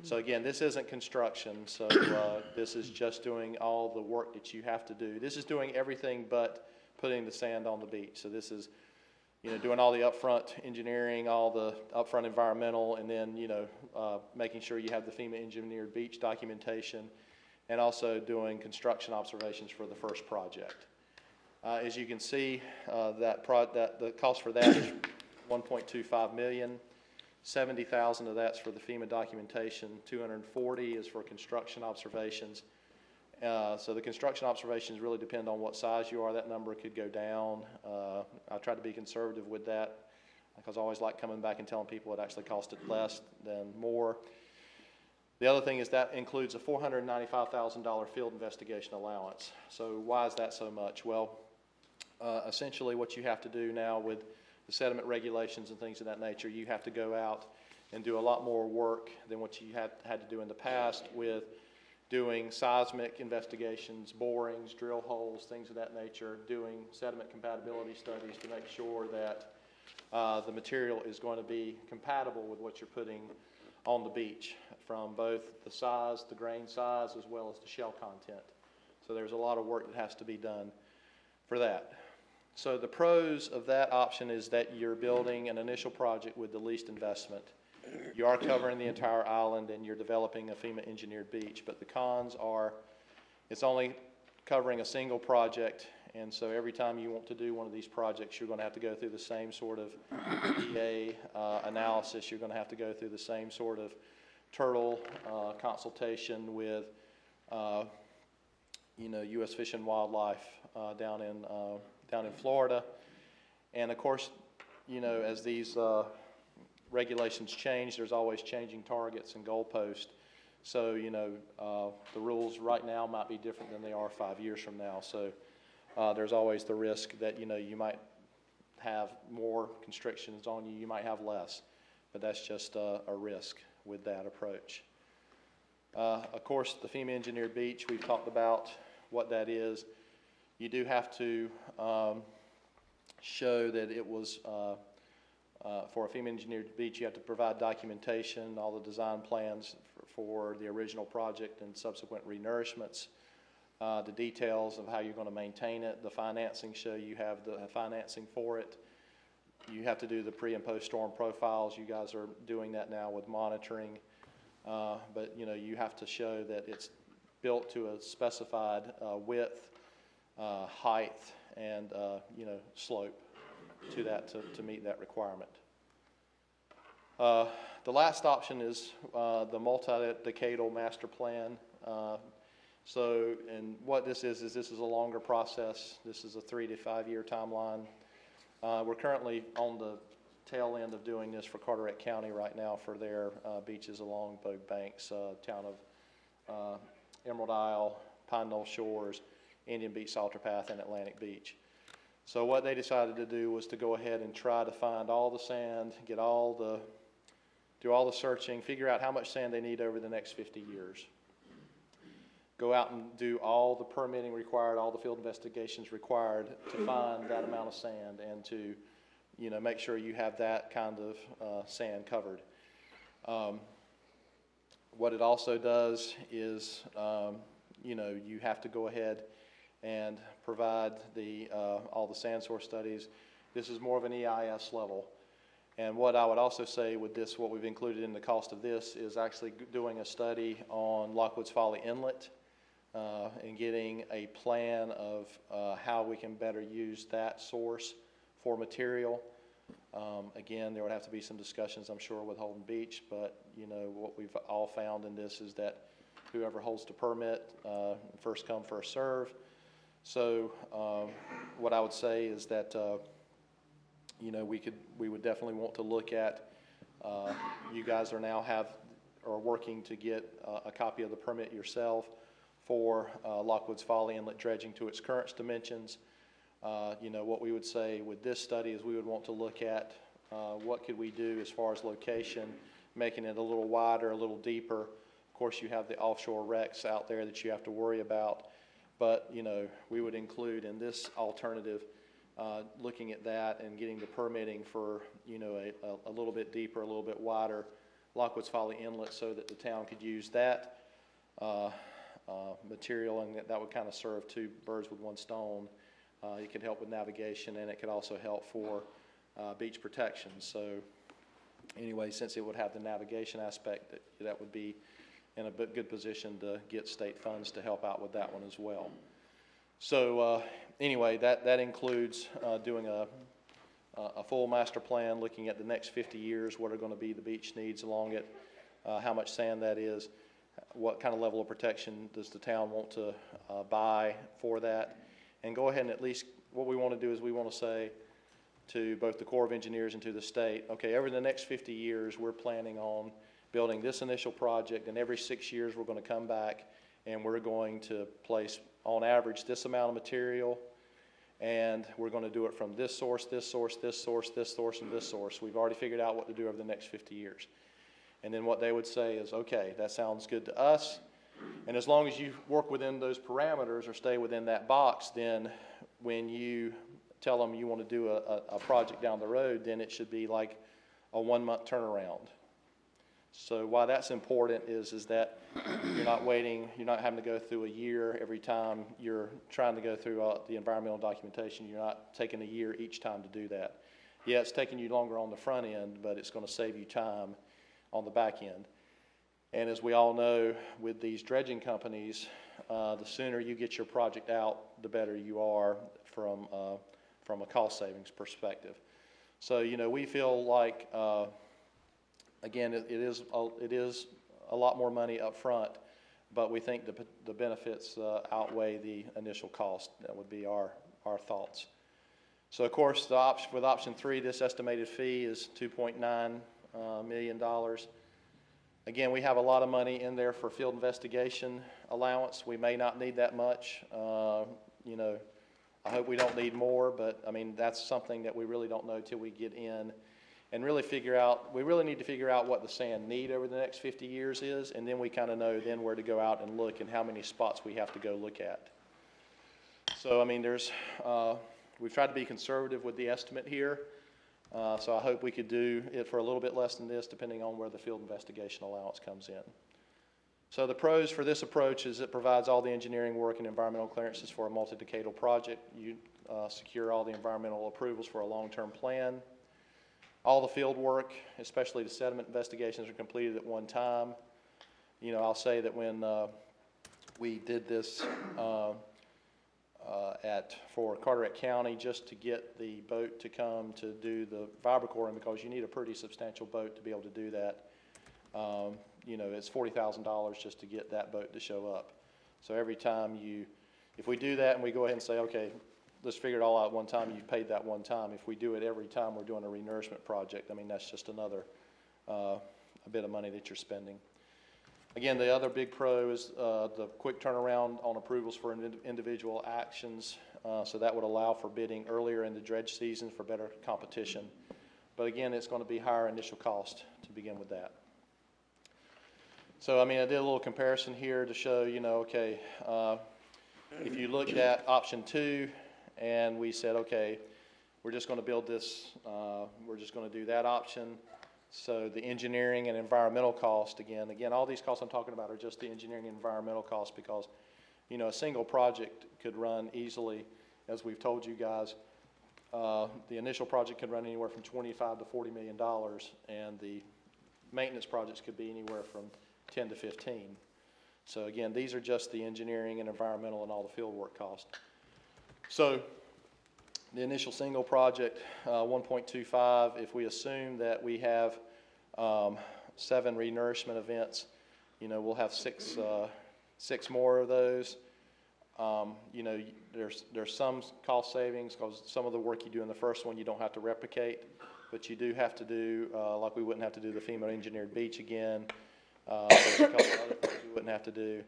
So again, this isn't construction, so this is just doing all the work that you have to do. This is doing everything but putting the sand on the beach. So this is, you know, doing all the upfront engineering, all the upfront environmental, and then, you know, making sure you have the FEMA engineered beach documentation, and also doing construction observations for the first project. As you can see, the cost for that is $1.25 million. $70,000 of that's for the FEMA documentation. $240,000 is for construction observations. So the construction observations really depend on what size you are. That number could go down. I try to be conservative with that because I always like coming back and telling people it actually costed less than more. The other thing is that includes a $495,000 field investigation allowance. So why is that so much? Well, essentially what you have to do now with the sediment regulations and things of that nature, you have to go out and do a lot more work than what you had to do in the past with doing seismic investigations, borings, drill holes, things of that nature, doing sediment compatibility studies to make sure that the material is going to be compatible with what you're putting on the beach, from both the size, the grain size, as well as the shell content. So there's a lot of work that has to be done for that. So the pros of that option is that you're building an initial project with the least investment. You are covering the entire island and you're developing a FEMA engineered beach, but the cons are it's only covering a single project, and so every time you want to do one of these projects, you're going to have to go through the same sort of EA analysis. You're going to have to go through the same sort of turtle consultation with U.S. Fish and Wildlife down in Florida. And of course, as these regulations change, there's always changing targets and goalposts. So, the rules right now might be different than they are 5 years from now. So there's always the risk that, you might have more constrictions on you, you might have less. But that's just a risk with that approach. Of course, the FEMA engineered beach, we've talked about what that is. You do have to show that it was, for a FEMA engineered beach, you have to provide documentation, all the design plans for the original project and subsequent renourishments, the details of how you're going to maintain it, the financing, show you have the financing for it. You have to do the pre and post storm profiles. You guys are doing that now with monitoring. But you have to show that it's built to a specified width, height, and slope to that to meet that requirement. The last option is the multi-decadal master plan. And what this is this is a longer process. This is a 3 to 5 year timeline. We're currently on the tail end of doing this for Carteret County right now for their beaches along both banks, town of Emerald Isle, Pine Knoll Shores, Indian Beach Salter Path, and Atlantic Beach. So what they decided to do was to go ahead and try to find all the sand, do all the searching, figure out how much sand they need over the next 50 years. Go out and do all the permitting required, all the field investigations required to find that amount of sand and to, make sure you have that kind of sand covered. What it also does is, you have to go ahead and provide all the sand source studies. This is more of an EIS level. And what I would also say with this, what we've included in the cost of this is actually doing a study on Lockwood's Folly Inlet and getting a plan of how we can better use that source for material. Again, there would have to be some discussions, I'm sure, with Holden Beach, but what we've all found in this is that whoever holds the permit, first come, first serve. So what I would say is that we would definitely want to look at, you guys are working to get a copy of the permit yourself for Lockwood's Folly Inlet dredging to its current dimensions. What we would say with this study is we would want to look at what could we do as far as location, making it a little wider, a little deeper. Of course, you have the offshore wrecks out there that you have to worry about. But, we would include in this alternative looking at that and getting the permitting for, a little bit deeper, a little bit wider Lockwood's Folly Inlet so that the town could use that material, and that would kind of serve two birds with one stone. It could help with navigation, and it could also help for beach protection. So anyway, since it would have the navigation aspect, that would be in a good position to get state funds to help out with that one as well. So anyway, that includes doing a full master plan, looking at the next 50 years, what are going to be the beach needs along it, how much sand that is, what kind of level of protection does the town want to buy for that, and go ahead and at least, what we want to do is we want to say to both the Corps of Engineers and to the state, okay, over the next 50 years, we're planning on building this initial project, and every 6 years we're going to come back and we're going to place, on average, this amount of material, and we're going to do it from this source, this source, this source, this source, and this source. We've already figured out what to do over the next 50 years. And then what they would say is, okay, that sounds good to us, and as long as you work within those parameters or stay within that box, then when you tell them you want to do a project down the road, then it should be like a 1-month turnaround. So why that's important is that you're not waiting, you're not having to go through a year every time you're trying to go through the environmental documentation. You're not taking a year each time to do that. Yeah, it's taking you longer on the front end, but it's going to save you time on the back end. And as we all know, with these dredging companies, the sooner you get your project out, the better you are from a cost savings perspective. So, we feel like, again, it is a lot more money up front, but we think the benefits outweigh the initial cost. That would be our thoughts. So of course, with option 3, this estimated fee is $2.9 million. Again, we have a lot of money in there for field investigation allowance. We may not need that much. You know, I hope we don't need more, but I mean, that's something that we really don't know till we get in and really we really need to figure out what the sand need over the next 50 years is, and then we kind of know then where to go out and look and how many spots we have to go look at. So, I mean, we've tried to be conservative with the estimate here. So I hope we could do it for a little bit less than this, depending on where the field investigation allowance comes in. So the pros for this approach is it provides all the engineering work and environmental clearances for a multi-decadal project. You secure all the environmental approvals for a long-term plan. All the field work, especially the sediment investigations, are completed at one time. You know, I'll say that when we did this for Carteret County, just to get the boat to come to do the vibrocoring, because you need a pretty substantial boat to be able to do that. You know, it's $40,000 just to get that boat to show up. So every time if we do that and we go ahead and say, okay, let's figure it all out at one time, you've paid that one time. If we do it every time we're doing a renourishment project, I mean, that's just another a bit of money that you're spending. Again, the other big pro is the quick turnaround on approvals for individual actions. So that would allow for bidding earlier in the dredge season for better competition. But again, it's going to be higher initial cost to begin with that. So, I mean, I did a little comparison here to show, you know, okay, if you looked at option 2 and we said, okay, we're just going to build this, we're just going to do that option. So the engineering and environmental cost, again, all these costs I'm talking about are just the engineering and environmental costs, because, you know, a single project could run easily, as we've told you guys, the initial project could run anywhere from $25 to $40 million, and the maintenance projects could be anywhere from 10 to 15. So again, these are just the engineering and environmental and all the field work costs. So the initial single project, 1.25, if we assume that we have 7 renourishment events, you know, we'll have 6 more of those. You know, there's some cost savings, because some of the work you do in the first one you don't have to replicate, but you do have to do, like we wouldn't have to do the FEMA engineered beach again. There's a couple of other things we wouldn't have to do,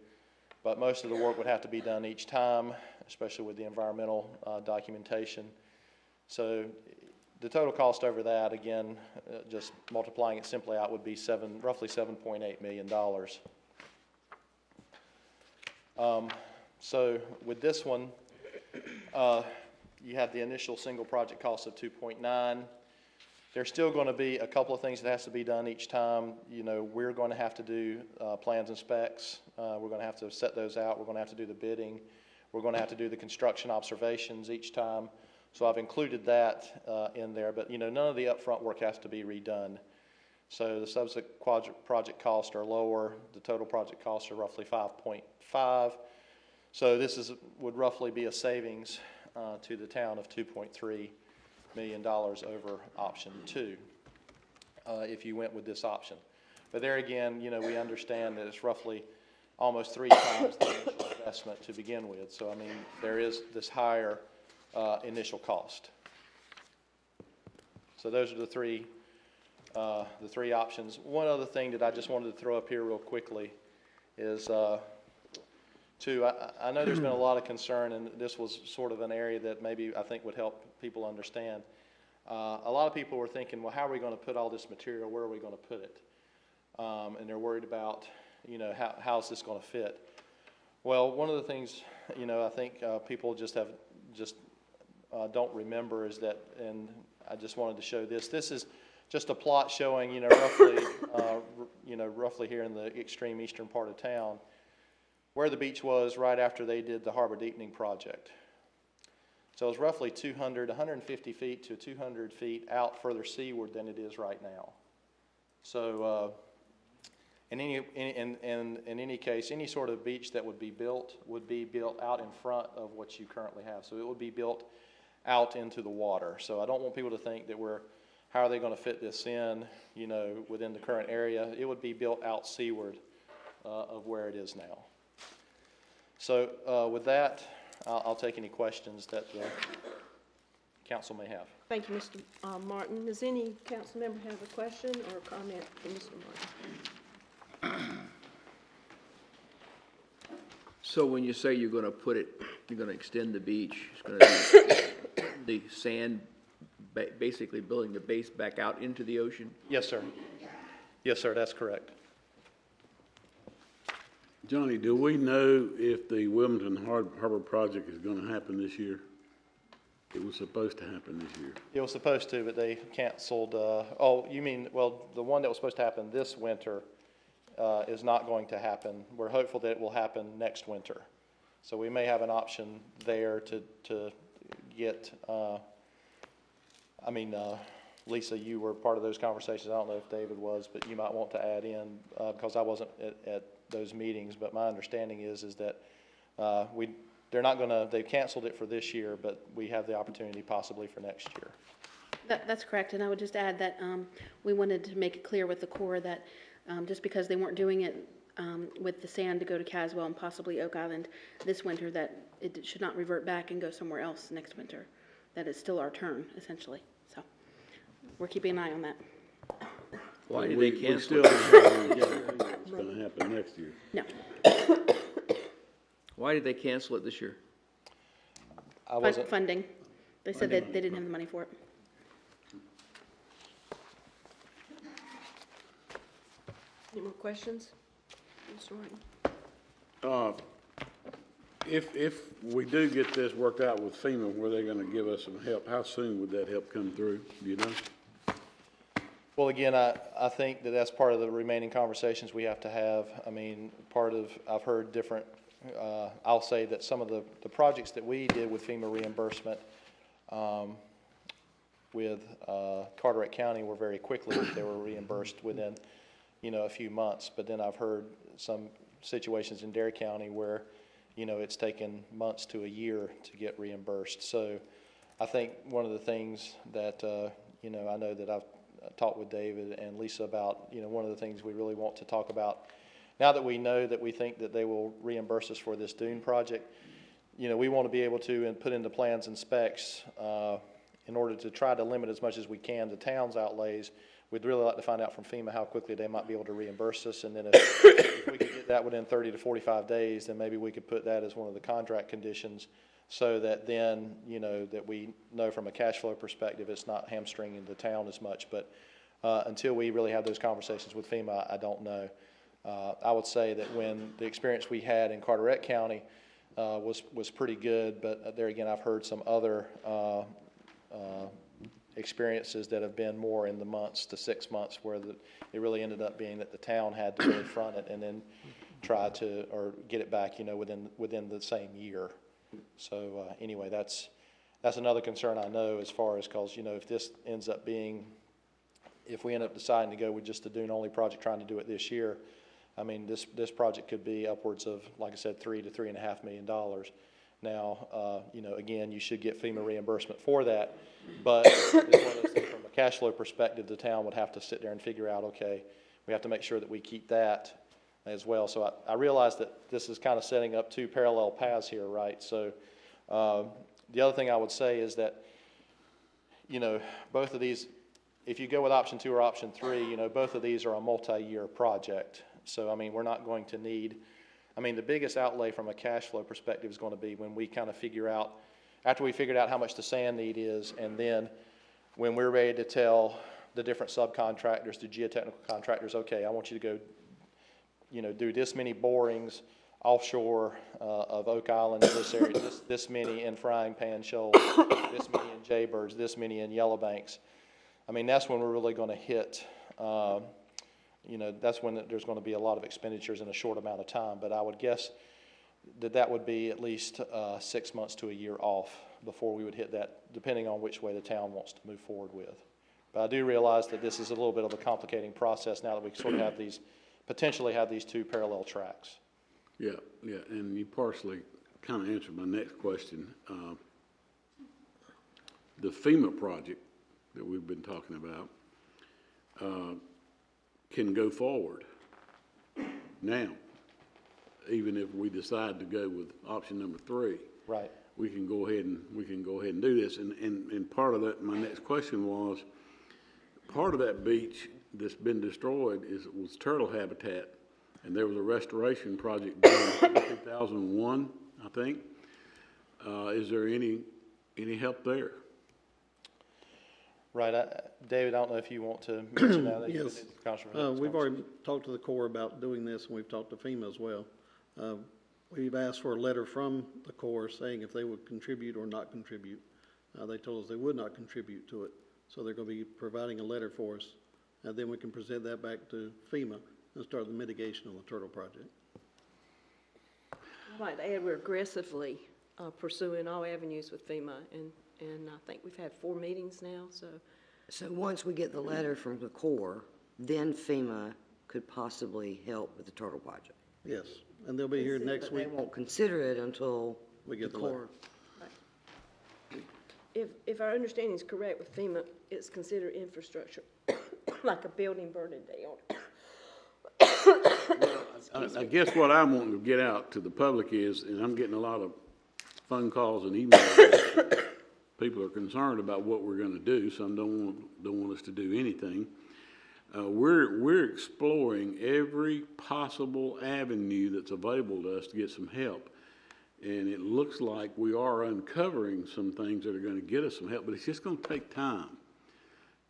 but most of the work would have to be done each time, especially with the environmental documentation. So the total cost over that, again, just multiplying it simply out, would be roughly $7.8 million. So with this one, you have the initial single project cost of 2.9. There's still going to be a couple of things that has to be done each time. You know, we're going to have to do plans and specs. We're going to have to set those out. We're going to have to do the bidding. We're going to have to do the construction observations each time. So I've included that in there, but, you know, none of the upfront work has to be redone. So the subsequent project costs are lower. The total project costs are roughly 5.5. So this would roughly be a savings to the town of $2.3 million over option 2 if you went with this option. But there again, you know, we understand that it's roughly almost 3 times the initial investment to begin with. So, I mean, there is this higher initial cost. So those are the three options. One other thing that I just wanted to throw up here real quickly is I know there's been a lot of concern, and this was sort of an area that maybe I think would help people understand. A lot of people were thinking, well, how are we going to put all this material? Where are we going to put it? And they're worried about, you know, how's this going to fit? Well, one of the things, you know, I think people just don't remember is that, and I just wanted to show this. This is just a plot showing, you know, roughly here in the extreme eastern part of town, where the beach was right after they did the harbor deepening project. So it was roughly 150 feet to 200 feet out further seaward than it is right now. So in any case, any sort of beach that would be built out in front of what you currently have. So it would be built out into the water. So I don't want people to think that how are they going to fit this in, you know, within the current area? It would be built out seaward of where it is now. So with that, I'll take any questions that the council may have. Thank you, Mr. Martin. Does any council member have a question or a comment for Mr. Martin? So when you say you're gonna put it, you're gonna extend the beach, it's gonna be the sand, basically building the base back out into the ocean? Yes, sir. Yes, sir, that's correct. Johnny, do we know if the Wilmington Harbor project is gonna happen this year? It was supposed to happen this year. It was supposed to, but they canceled, oh, you mean, well, the one that was supposed to happen this winter is not going to happen. We're hopeful that it will happen next winter. So we may have an option there to get, Lisa, you were part of those conversations. I don't know if David was, but you might want to add in, because I wasn't at those meetings, but my understanding is that they're not gonna, they've canceled it for this year, but we have the opportunity possibly for next year. That's correct, and I would just add that we wanted to make it clear with the Corps that just because they weren't doing it with the sand to go to Caswell and possibly Oak Island this winter, that it should not revert back and go somewhere else next winter, that it's still our turn, essentially. So we're keeping an eye on that. Why did they cancel still it? don't know it's gonna happen next year. No, Why did they cancel it this year? I wasn't, funding. They said that they didn't have the money for it. Any more questions? Mr. Martin? If we do get this worked out with FEMA, where they're gonna give us some help, how soon would that help come through, do you know? well, again, I think that that's part of the remaining conversations we have to have. I mean, I've heard different, I'll say that some of the projects that we did with FEMA reimbursement with Carteret County were very quickly, they were reimbursed within, a few months. But then I've heard some situations in Dare County where, it's taken months to a year to get reimbursed. So I think one of the things that, I know that I've talked with David and Lisa about, one of the things we really want to talk about, now that we know that we think that they will reimburse us for this dune project, we want to be able to and put into plans and specs in order to try to limit as much as we can the town's outlays. We'd really like to find out from FEMA how quickly they might be able to reimburse us, and then if we could get that within 30 to 45 days, then maybe we could put that as one of the contract conditions, so that then, that we know from a cash flow perspective, it's not hamstringing the town as much. But until we really have those conversations with FEMA, I don't know. I would say that when the experience we had in Carteret County was pretty good, but there again, I've heard some other experiences that have been more in the months to 6 months, where it really ended up being that the town had to really front it and then try to, or get it back, within the same year. So anyway, that's another concern I know, as far as, because, if this ends up being, if we end up deciding to go with just the dune-only project, trying to do it this year, I mean, this project could be upwards of, like I said, $3 to $3.5 million. Now, again, you should get FEMA reimbursement for that, but it's one of those things from a cash flow perspective, the town would have to sit there and figure out, okay, we have to make sure that we keep that as well. So I realize that this is kind of setting up two parallel paths here, right? So the other thing I would say is that, both of these, if you go with option 2 or option 3, both of these are a multi-year project. So, I mean, we're not going to need, the biggest outlay from a cash flow perspective is going to be when we kind of figure out, after we figured out how much the sand need is, and then when we're ready to tell the different subcontractors, the geotechnical contractors, okay, I want you to go, do this many borings offshore of Oak Island in this area, this many in Frying Pan Shoals, this many in Jaybirds, this many in Yellowbanks. That's when we're really going to hit, that's when there's going to be a lot of expenditures in a short amount of time. But I would guess that would be at least 6 months to a year off before we would hit that, depending on which way the town wants to move forward with. But I do realize that this is a little bit of a complicating process now that we sort of have potentially have these two parallel tracks. Yeah, and you partially kind of answered my next question. The FEMA project that we've been talking about can go forward now. even if we decide to go with option number 3. Right. We can go ahead and do this. And part of that, my next question was, part of that beach that's been destroyed was turtle habitat, and there was a restoration project done in 2001, I think. Is there any help there? Right. David, I don't know if you want to mention that. Yes. We've already talked to the Corps about doing this, and we've talked to FEMA as well. We've asked for a letter from the Corps saying if they would contribute or not contribute. They told us they would not contribute to it, so they're going to be providing a letter for us. And then we can present that back to FEMA and start the mitigation on the turtle project. I might add, we're aggressively pursuing all avenues with FEMA, and I think we've had 4 meetings now, so. So once we get the letter from the Corps, then FEMA could possibly help with the turtle project. Yes, and they'll be here next But they week. won't consider it until We get the the letter. Corps. If our understanding is correct with FEMA, it's considered infrastructure, like a building burning down. I guess what I'm wanting to get out to the public is, and I'm getting a lot of phone calls and emails, people are concerned about what we're gonna do, some don't want us to do anything. We're exploring every possible avenue that's available to us to get some help. And it looks like we are uncovering some things that are gonna get us some help, but it's just gonna take time.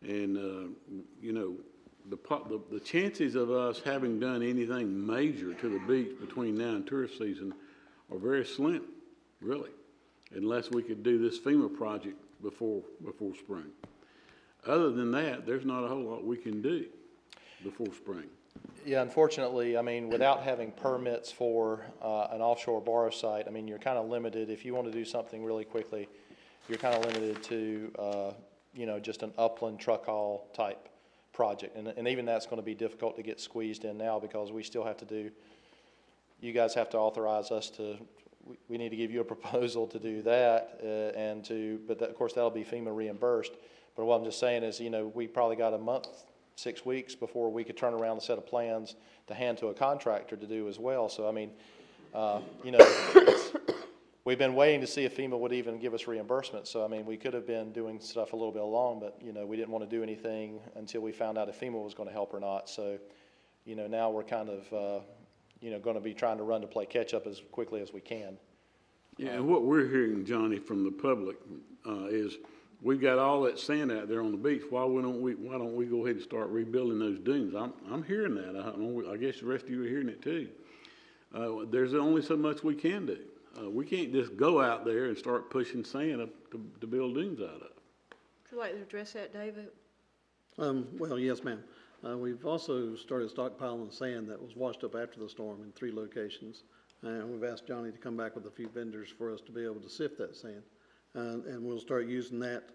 And, you know, the chances of us having done anything major to the beach between now and tourist season are very slim, really, unless we could do this FEMA project before spring. Other than that, there's not a whole lot we can do before spring. Yeah, unfortunately, I mean, without having permits for an offshore borrow site, I mean, you're kind of limited. If you want to do something really quickly, you're kind of limited to, you know, just an upland truck haul type project. And even that's going to be difficult to get squeezed in now because we still have to do, you guys have to authorize us to, we need to give you a proposal to do that but that, of course, that'll be FEMA reimbursed. But what I'm just saying is, you know, we probably got a month, 6 weeks before we could turn around a set of plans to hand to a contractor to do as well. So, I mean, you know, we've been waiting to see if FEMA would even give us reimbursement. So, I mean, we could have been doing stuff a little bit along, but, you know, we didn't want to do anything until we found out if FEMA was going to help or not. So, you know, now we're kind of, you know, going to be trying to run to play catch up as quickly as we can. Yeah, and what we're hearing, Johnny, from the public, is we've got all that sand out there on the beach. Why don't we go ahead and start rebuilding those dunes? I'm hearing that. I guess the rest of you are hearing it too. There's only so much we can do. We can't just go out there and start pushing sand up to build dunes out of. Would you like to address that, David? Well, yes, ma'am. We've also started stockpiling sand that was washed up after the storm in 3 locations. And we've asked Johnny to come back with a few vendors for us to be able to sift that sand. And we'll start using that.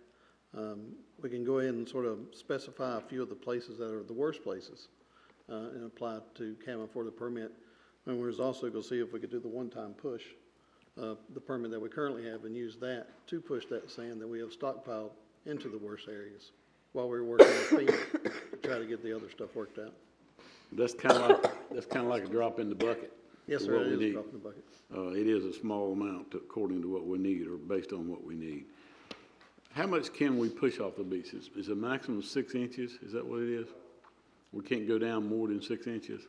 We can go ahead and sort of specify a few of the places that are the worst places and apply to CAMA for the permit. And we're also going to see if we could do the one-time push, the permit that we currently have, and use that to push that sand that we have stockpiled into the worst areas while we're working with FEMA to try to get the other stuff worked out. That's kind of like a drop in the bucket. Yes, for sir, what it we is a need. drop in the bucket. It is a small amount according to what we need or based on what we need. How much can we push off the beach? Is a maximum of 6 inches? Is that what it is? We can't go down more than 6 inches?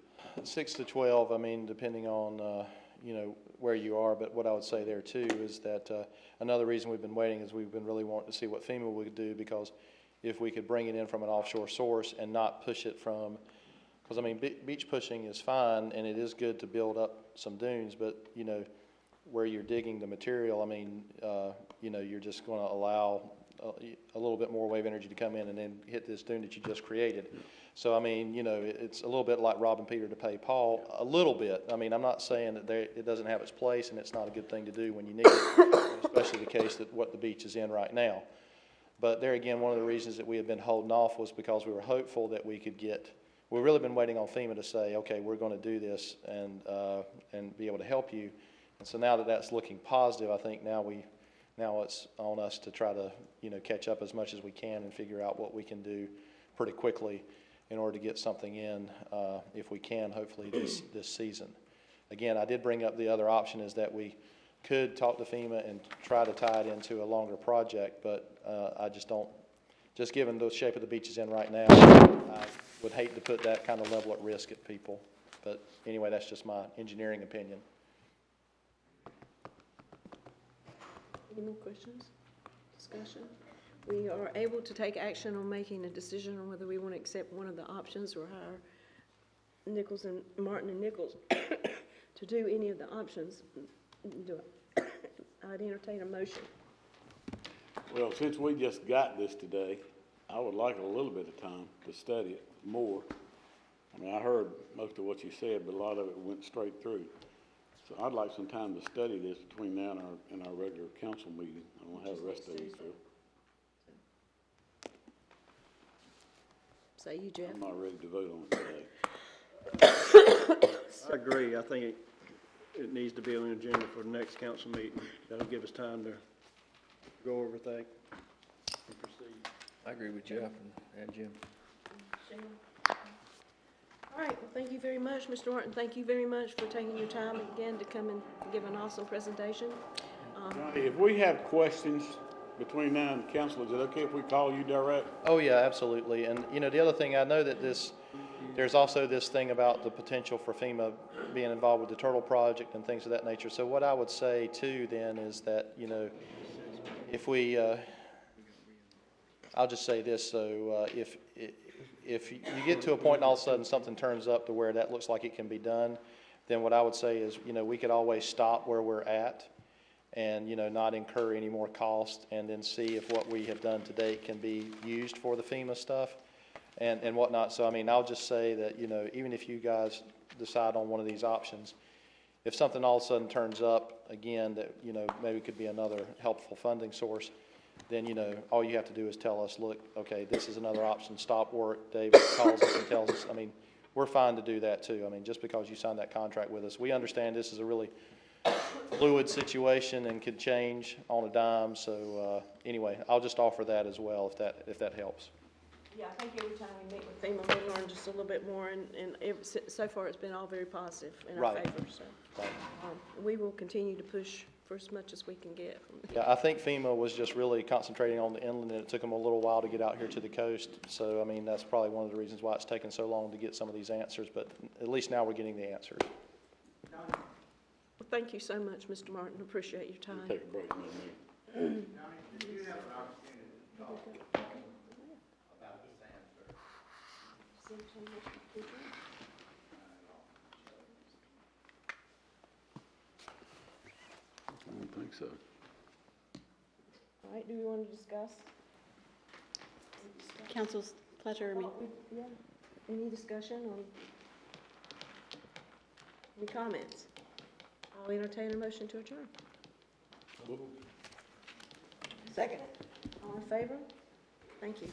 6 to 12, I mean, depending on, you know, where you are. But what I would say there too is that another reason we've been waiting is we've been really wanting to see what FEMA would do, because if we could bring it in from an offshore source and not push it from, because I mean, beach pushing is fine and it is good to build up some dunes, but you know, where you're digging the material, I mean, you know, you're just going to allow a little bit more wave energy to come in and then hit this dune that you just created. So, I mean, you know, it's a little bit like robbing Peter to pay Paul, a little bit. I mean, I'm not saying that it doesn't have its place and it's not a good thing to do when you need it, especially the case that what the beach is in right now. But there again, one of the reasons that we have been holding off was because we were hopeful that we could get, we've really been waiting on FEMA to say, okay, we're going to do this and be able to help you. And so now that that's looking positive, I think now it's on us to try to, you know, catch up as much as we can and figure out what we can do pretty quickly in order to get something in, if we can, hopefully this season. again, I did bring up the other option is that we could talk to FEMA and try to tie it into a longer project, but I just don't, just given the shape of the beach is in right now, I would hate to put that kind of level at risk at people. But anyway, that's just my engineering opinion. Any more questions, discussion? We are able to take action on making a decision on whether we want to accept one of the options or hire Nichols and Martin and Nichols to do any of the options. I'd entertain a motion. Well, since we just got this today, I would like a little bit of time to study it more. I mean, I heard most of what you said, but a lot of it went straight through. So I'd like some time to study this between now and our regular council meeting. I don't know how the rest of you feel. Say you, Jeff. I'm not ready to vote on it today. I agree. I think it needs to be on the agenda for the next council meeting. That'll give us time to go over everything and proceed. I agree with Jeff and Jim. All right, well, thank you very much, Mr. Martin. Thank you very much for taking your time again to come and give an awesome presentation. Johnny, if we have questions between now and the council, is it okay if we call you direct? Oh, yeah, absolutely. And, you know, the other thing, I know that there's also this thing about the potential for FEMA being involved with the Turtle Project and things of that nature. So what I would say too then is that, you know, if we, I'll just say this, so if you get to a point and all of a sudden something turns up to where that looks like it can be done, then what I would say is, you know, we could always stop where we're at and, you know, not incur any more cost, and then see if what we have done to date can be used for the FEMA stuff and whatnot. So, I mean, I'll just say that, you know, even if you guys decide on one of these options, if something all of a sudden turns up again that, you know, maybe could be another helpful funding source, then, you know, all you have to do is tell us, look, okay, this is another option, stop work. David calls us and tells us. I mean, we're fine to do that too. I mean, just because you signed that contract with us, we understand this is a really fluid situation and could change on a dime. So anyway, I'll just offer that as well if that helps. Yeah, I think every time we meet with FEMA, we learn just a little bit more, and so far it's been all very positive in our Right. favor. So we will continue to push for as much as we can get. Yeah, I think FEMA was just really concentrating on the inland, and it took them a little while to get out here to the coast. So, I mean, that's probably one of the reasons why it's taken so long to get some of these answers, but at least now we're getting the answers. Well, thank you so much, Mr. Martin. Appreciate your time. Take a break in a minute. Did you have an opportunity to talk about the sand, sir? I don't think so. All right, do we want to discuss? Council's pleasure, I mean. Yeah, any discussion on, any comments? I'll entertain a motion to adjourn. Second. All in favor? Thank you.